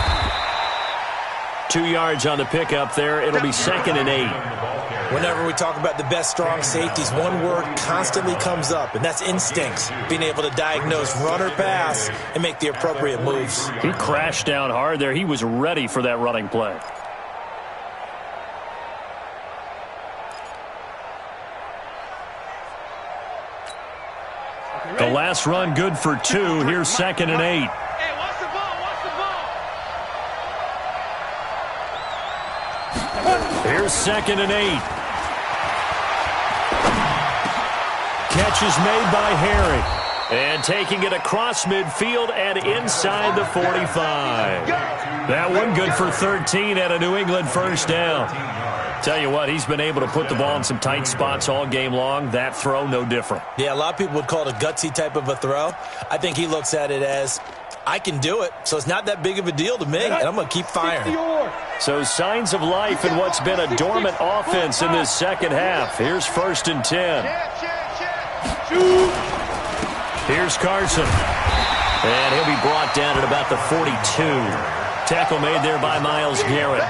2 yards on the pickup there. It'll be 2nd and 8. Whenever we talk about the best strong safeties, one word constantly comes up, and that's instincts. Being able to diagnose run or pass and make the appropriate moves. He crashed down hard there. He was ready for that running play. The last run good for 2. Here's 2nd and 8. Hey, watch the ball. Here's 2nd and 8. Catch is made by Harry. And taking it across midfield and inside the 45. That one good for 13 at a New England first down. Tell you what, he's been able to put the ball in some tight spots all game long. That throw, no different. Yeah, a lot of people would call it a gutsy type of a throw. I think he looks at it as, I can do it, so it's not that big of a deal to me, and I'm going to keep firing. So signs of life in what's been a dormant offense in this second half. Here's 1st and 10. Here's Carson. And he'll be brought down at about the 42. Tackle made there by Myles Garrett.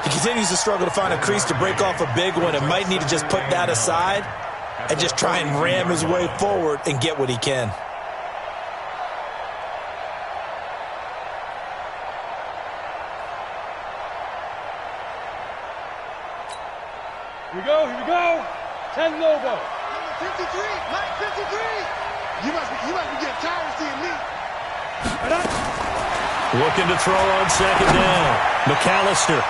He continues to struggle to find a crease to break off a big one and might need to just put that aside and just try and ram his way forward and get what he can. Here we go. 10 Lobo. 53, Mike 53. You must be getting tired of seeing me. Looking to throw on 2nd down. McAllister.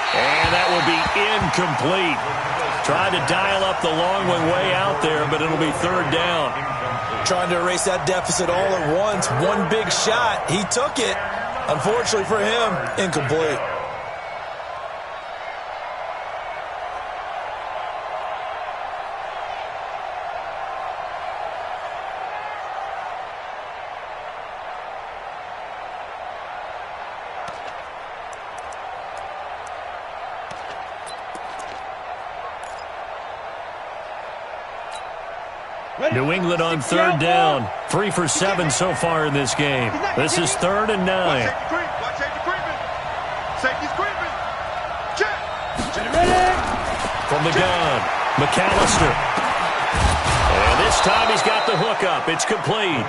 And that will be incomplete. Tried to dial up the long one way out there, but it'll be 3rd down. Trying to erase that deficit all at once. One big shot. He took it. Unfortunately for him, incomplete. New England on 3rd down. 3 for 7 so far in this game. This is 3rd and 9. Watch safety creeping. Safety's creeping. Check. From the gun, McAllister. And this time he's got the hook up. It's complete.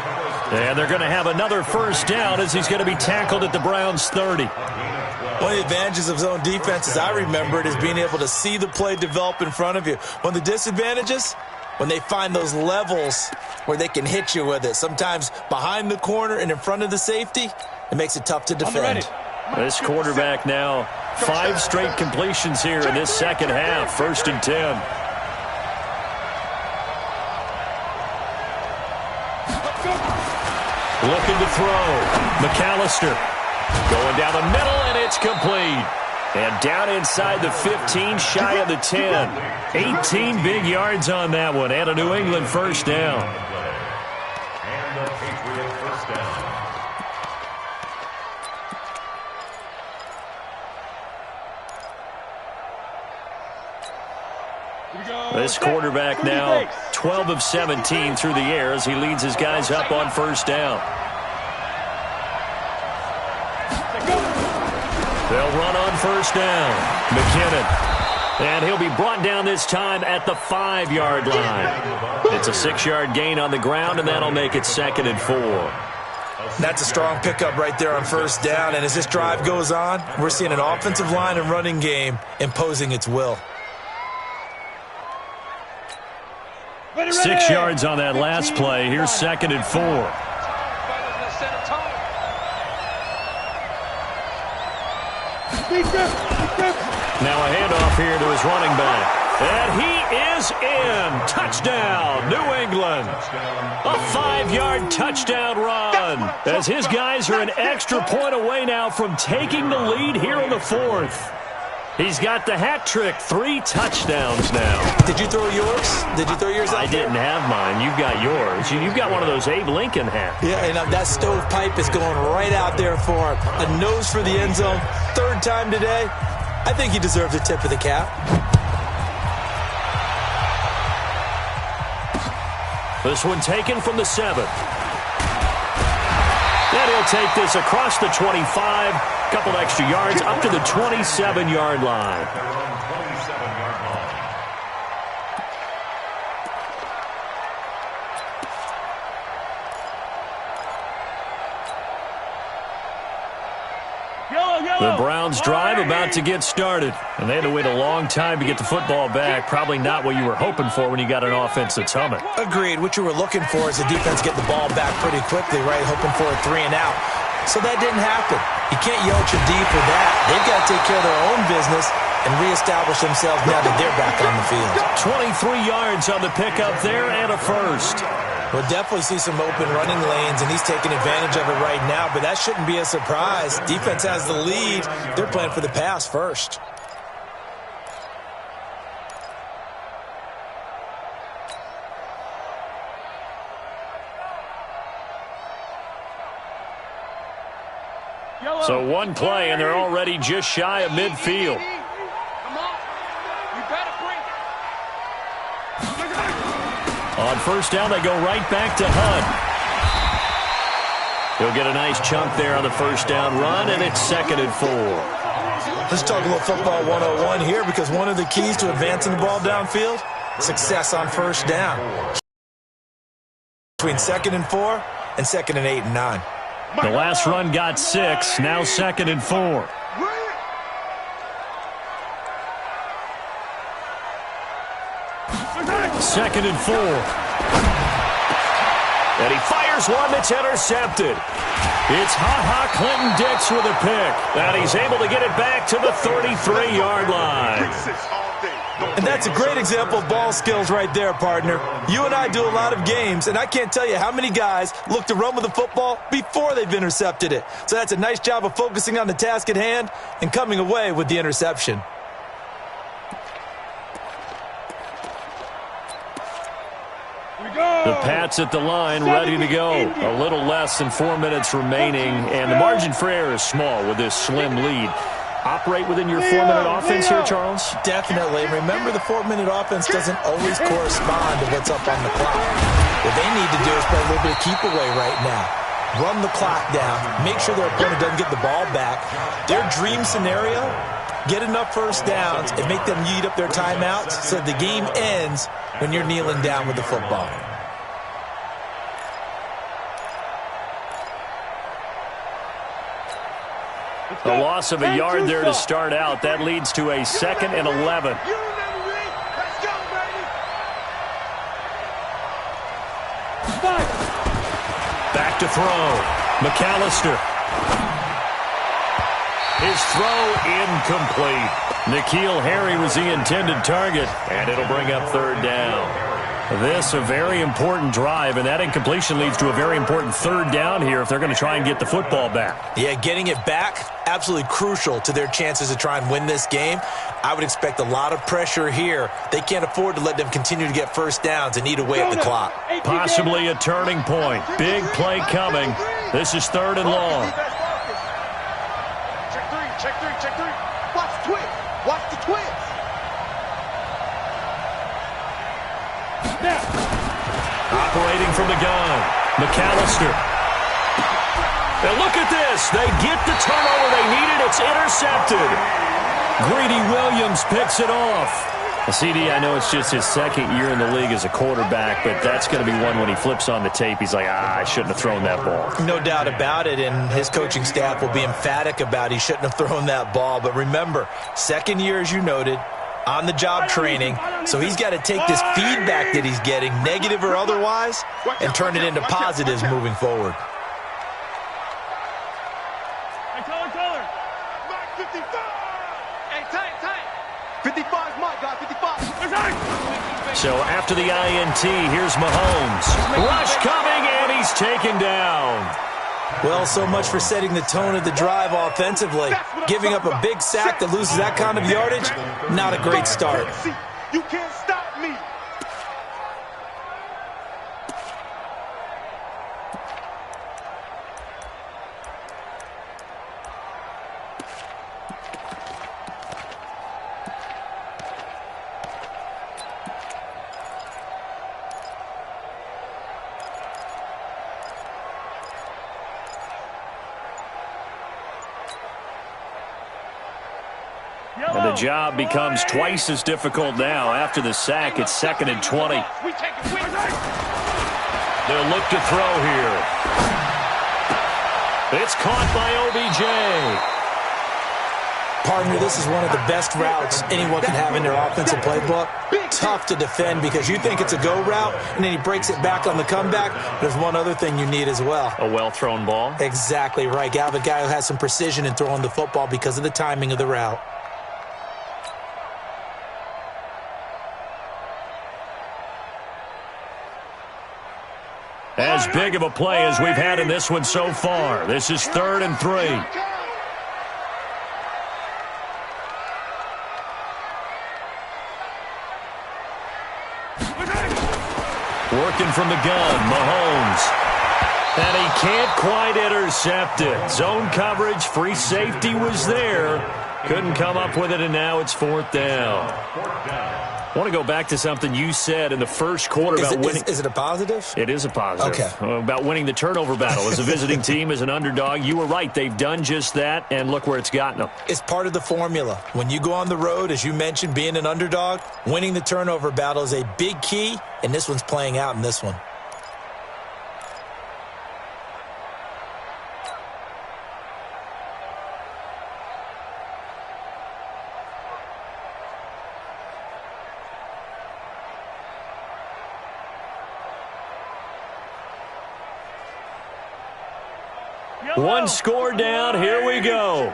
And they're going to have another first down as he's going to be tackled at the Browns' 30. One of the advantages of zone defense, as I remember it, is being able to see the play develop in front of you. One of the disadvantages, when they find those levels where they can hit you with it. Sometimes behind the corner and in front of the safety, it makes it tough to defend. This quarterback now, 5 straight completions here in this second half. 1st and 10. Looking to throw. McAllister going down the middle, and it's complete. And down inside the 15, shy of the 10. 18 big yards on that one, and a New England first down. And the Patriot first down. This quarterback now 12 of 17 through the air as he leads his guys up on first down. They'll run on first down. McKinnon. And he'll be brought down this time at the 5-yard line. It's a 6-yard gain on the ground, and that'll make it 2nd and 4. That's a strong pickup right there on first down. And as this drive goes on, we're seeing an offensive line and running game imposing its will. 6 yards on that last play. Here's 2nd and 4. Now a handoff here to his running back. And he is in. Touchdown, New England. A 5-yard touchdown run as his guys are an extra point away now from taking the lead here in the 4th. He's got the hat trick, 3 touchdowns now. Did you throw yours? Did you throw yours out I didn't have mine. You've got yours. You've got one of those Abe Lincoln hats. Yeah, and that stovepipe is going right out there for him. A nose for the end zone. 3rd time today. I think he deserves a tip of the cap. This one taken from the 7. And he'll take this across the 25. Couple extra yards up to the 27-yard line. The Browns drive about to get started. And they had to wait a long time to get the football back. Probably not what you were hoping for when you got an offense that's humming. Agreed. What you were looking for is the defense getting the ball back pretty quickly, right? Hoping for a 3 and out. So that didn't happen. You can't yell at your D for that. They've got to take care of their own business and reestablish themselves now that they're back on the field. 23 yards on the pickup there and a first. We'll definitely see some open running lanes, and he's taking advantage of it right now, but that shouldn't be a surprise. Defense has the lead. They're playing for the pass first. So one play, and they're already just shy of midfield. On first down, they go right back to Hunt. He'll get a nice chunk there on the first down run, and it's 2nd and 4. Let's talk a little football 101 here, because one of the keys to advancing the ball downfield, success on first down. Between 2nd and 4 and 2nd and 8 and 9. The last run got 6, now 2nd and 4. Second and 4. And he fires one that's intercepted. It's Ha-Ha Clinton-Dix with a pick. And he's able to get it back to the 33-yard line. And that's a great example of ball skills right there, partner. You and I do a lot of games, and I can't tell you how many guys look to run with the football before they've intercepted it. So that's a nice job of focusing on the task at hand and coming away with the interception. The Pats at the line, ready to go. A little less than 4 minutes remaining, and the margin for error is small with this slim lead. Operate within your 4-minute offense here, Charles? Definitely. Remember, the 4-minute offense doesn't always correspond to what's up on the clock. What they need to do is play a little bit of keep away right now. Run the clock down. Make sure their opponent doesn't get the ball back. Their dream scenario, get enough first downs and make them eat up their timeouts so the game ends when you're kneeling down with the football. A loss of a yard there to start out. That leads to a 2nd and 11. Back to throw. McAllister. His throw incomplete. N'Keal Harry was the intended target, and it'll bring up 3rd down. This a very important drive, and that incompletion leads to a very important 3rd down here if they're going to try and get the football back. Yeah, getting it back, absolutely crucial to their chances to try and win this game. I would expect a lot of pressure here. They can't afford to let them continue to get first downs and eat away at the clock. Possibly a turning point. Big play coming. This is 3rd and long. Check three. Watch the twins. from the gun. McAllister. And look at this. They get the turnover they needed. It's intercepted. Greedy Williams picks it off. CD, I know it's just his second year in the league as a quarterback, but that's going to be one when he flips on the tape. He's like, I shouldn't have thrown that ball. No doubt about it, and his coaching staff will be emphatic about he shouldn't have thrown that ball. But remember, second year, as you noted, on-the-job training, so he's got to take this feedback that he's getting, negative or otherwise, and turn it into positives moving forward. Hey, Taylor. Mark 55. Hey, tight. 55 is my guy, 55. So after the INT, here's Mahomes. Rush coming, and he's taken down. Well, so much for setting the tone of the drive offensively. Giving up a big sack that loses that kind of yardage, not a great start. You can't stop me. And the job becomes twice as difficult now. After the sack, it's 2nd and 20. They'll look to throw here. It's caught by OBJ. Partner, this is one of the best routes anyone can have in their offensive playbook. Tough to defend because you think it's a go route, and then he breaks it back on the comeback. There's one other thing you need as well. A well-thrown ball. Exactly right. You have a guy who has some precision in throwing the football because of the timing of the route. As big of a play as we've had in this one so far. This is 3rd and 3. Working from the gun, Mahomes. And he can't quite intercept it. Zone coverage, free safety was there. Couldn't come up with it, and now it's 4th down. I want to go back to something you said in the first quarter about winning. Is it a positive? It is a positive. Okay. About winning the turnover battle as a visiting team, as an underdog. You were right. They've done just that, and look where it's gotten them. It's part of the formula. When you go on the road, as you mentioned, being an underdog, winning the turnover battle is a big key, and this one's playing out in this one. One score down. Here we go.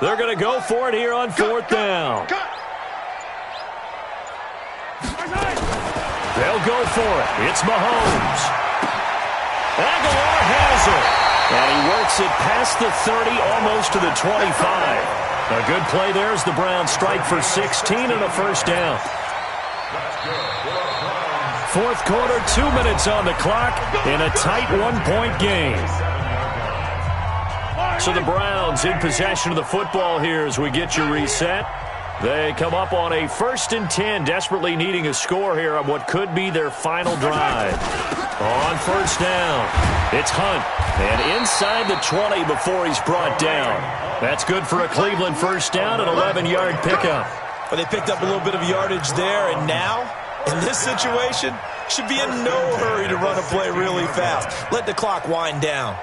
They're going to go for it here on 4th down. They'll go for it. It's Mahomes. Aguilar has it. And he works it past the 30, almost to the 25. A good play there as the Browns strike for 16 and a first down. 4th quarter, 2 minutes on the clock in a tight 1-point game. So the Browns in possession of the football here as we get you reset. They come up on a 1st and 10, desperately needing a score here on what could be their final drive. On 1st down, it's Hunt. And inside the 20 before he's brought down. That's good for a Cleveland first down, an 11-yard pickup. But they picked up a little bit of yardage there, and now, in this situation, should be in no hurry to run a play really fast. Let the clock wind down.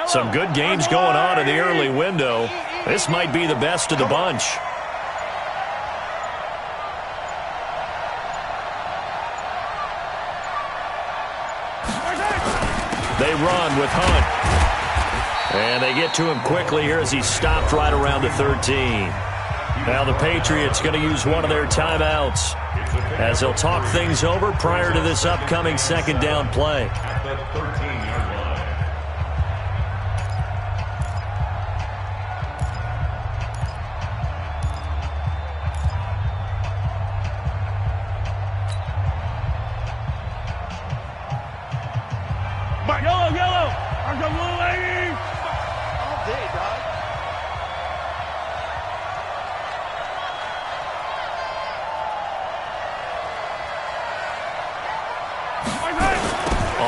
Some good games going on in the early window. This might be the best of the bunch. They run with Hunt. And they get to him quickly here as he stopped right around the 13. Now the Patriots going to use one of their timeouts as they'll talk things over prior to this upcoming 2nd down play.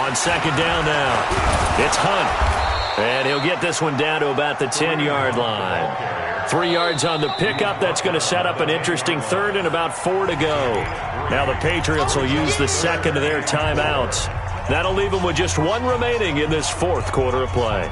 On second down now, it's Hunt. And he'll get this one down to about the 10-yard line. 3 yards on the pickup. That's going to set up an interesting third and about 4 to go. Now the Patriots will use the second of their timeouts. That'll leave them with just 1 remaining in this fourth quarter of play.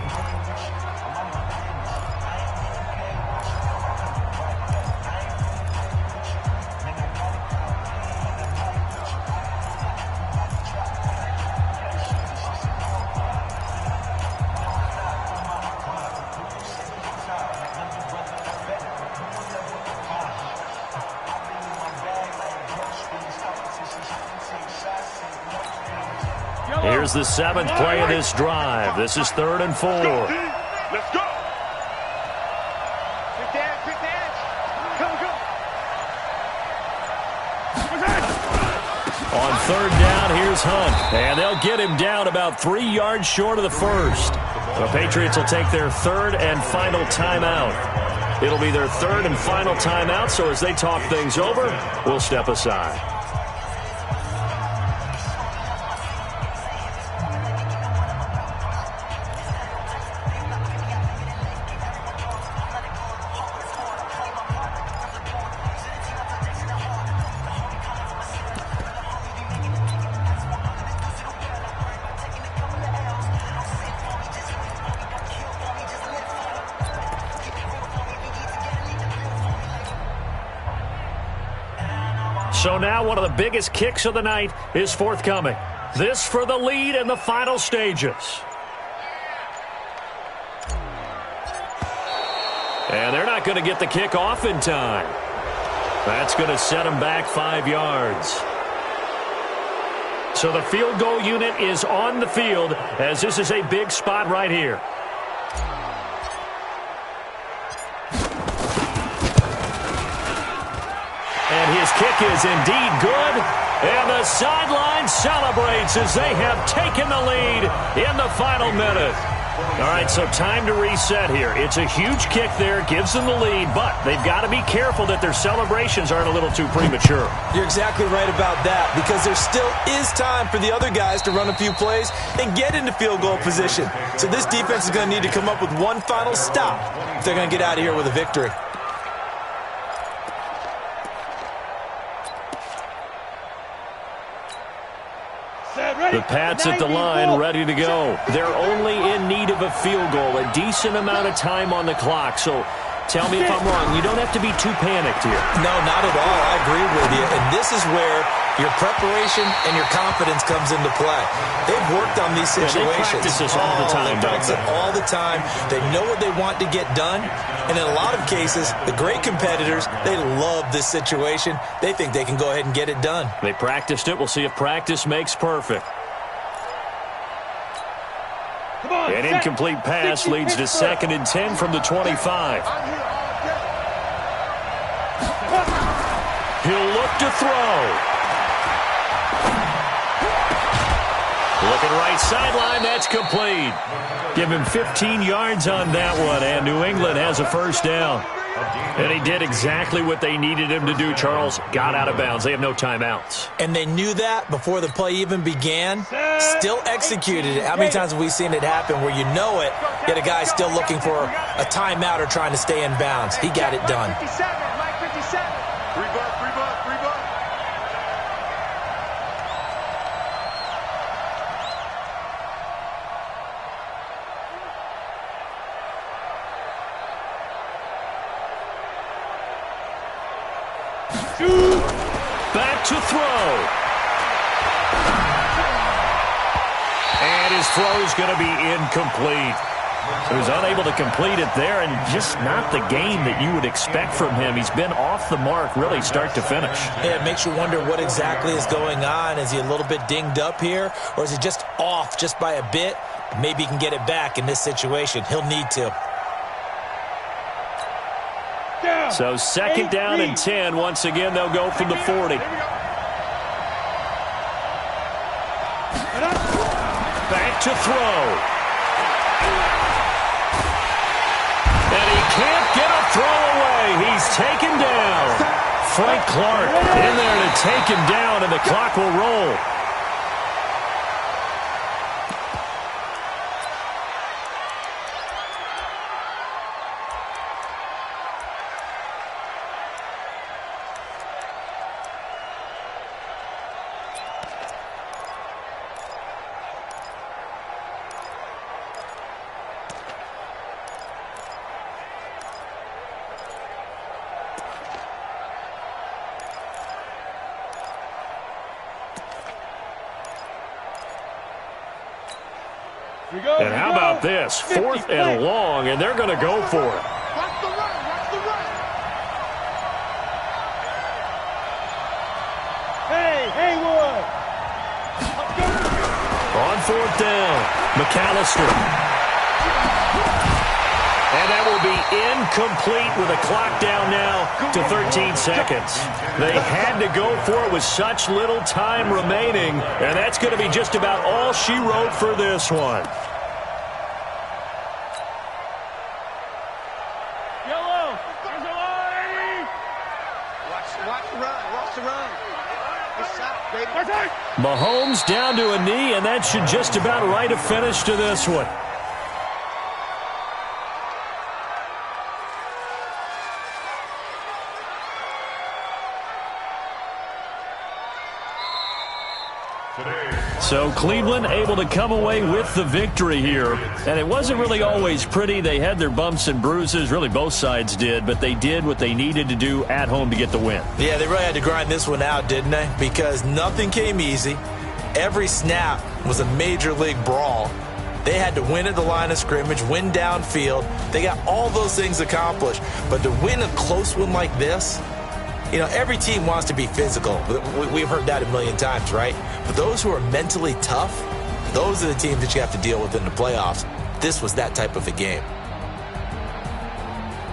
Here's the 7th play of this drive. This is 3rd and 4. Let's go. Quick dance, quick dance. Go. On 3rd down, here's Hunt. And they'll get him down about 3 yards short of the first. The Patriots will take their 3rd and final timeout. It'll be their 3rd and final timeout, so as they talk things over, we'll step aside. So now one of the biggest kicks of the night is forthcoming. This for the lead in the final stages. And they're not going to get the kick off in time. That's going to set them back 5 yards. So the field goal unit is on the field as this is a big spot right here. And his kick is indeed good. And the sideline celebrates as they have taken the lead in the final minute. All right, so time to reset here. It's a huge kick there, gives them the lead, but they've got to be careful that their celebrations aren't a little too premature. You're exactly right about that, because there still is time for the other guys to run a few plays and get into field goal position. So this defense is going to need to come up with one final stop if they're going to get out of here with a victory. The Pats at the line, ready to go. They're only in need of a field goal, a decent amount of time on the clock. So tell me if I'm wrong. You don't have to be too panicked here. No, not at all. I agree with you. And this is where your preparation and your confidence comes into play. They've worked on these situations. They practice this all the time. They practice it all the time. They know what they want to get done. And in a lot of cases, the great competitors, they love this situation. They think they can go ahead and get it done. They practiced it. We'll see if practice makes perfect. An incomplete pass leads to 2nd and 10 from the 25. He'll look to throw. Looking right sideline, that's complete. Give him 15 yards on that one, and New England has a first down. And he did exactly what they needed him to do, Charles. Got out of bounds. They have no timeouts. And they knew that before the play even began. Still executed it. How many times have we seen it happen where you know it, yet a guy still looking for a timeout or trying to stay in bounds? He got it done. 57, Mike 57. Rebuck. Back to throw. And his throw is going to be incomplete. He was unable to complete it there, and just not the game that you would expect from him. He's been off the mark really start to finish. Yeah, it makes you wonder what exactly is going on. Is he a little bit dinged up here, or is he just off just by a bit? Maybe he can get it back in this situation. He'll need to. So 2nd down and 10. Once again, they'll go from the 40. Back to throw. And he can't get a throw away. He's taken down. Frank Clark in there to take him down, and the clock will roll. And how about this? 4th and long, and they're going to go for it. Watch the run. Watch the run. Hey, Haywood. On 4th down, McAllister. And that will be incomplete with a clock down now to 13 seconds. They had to go for it with such little time remaining, and that's going to be just about all she wrote for this one. Yellow. There's a line. Watch the run. Watch the run. Good shot, baby. Mahomes down to a knee, and that should just about write a finish to this one. So Cleveland able to come away with the victory here. And it wasn't really always pretty. They had their bumps and bruises. Really, both sides did. But they did what they needed to do at home to get the win. Yeah, they really had to grind this one out, didn't they? Because nothing came easy. Every snap was a major league brawl. They had to win at the line of scrimmage, win downfield. They got all those things accomplished. But to win a close one like this, you know, every team wants to be physical. We've heard that a million times, right? But those who are mentally tough, those are the teams that you have to deal with in the playoffs. This was that type of a game.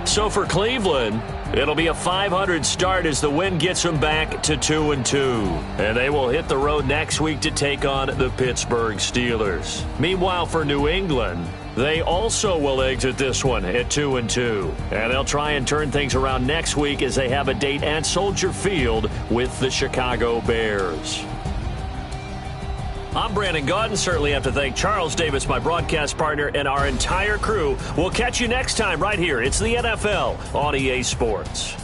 So for Cleveland, it'll be a 500 start as the win gets them back to 2-2. And they will hit the road next week to take on the Pittsburgh Steelers. Meanwhile, for New England, they also will exit this one at 2-2. And they'll try and turn things around next week as they have a date at Soldier Field with the Chicago Bears. I'm Brandon Gaudin. Certainly have to thank Charles Davis, my broadcast partner, and our entire crew. We'll catch you next time right here. It's the NFL on EA Sports.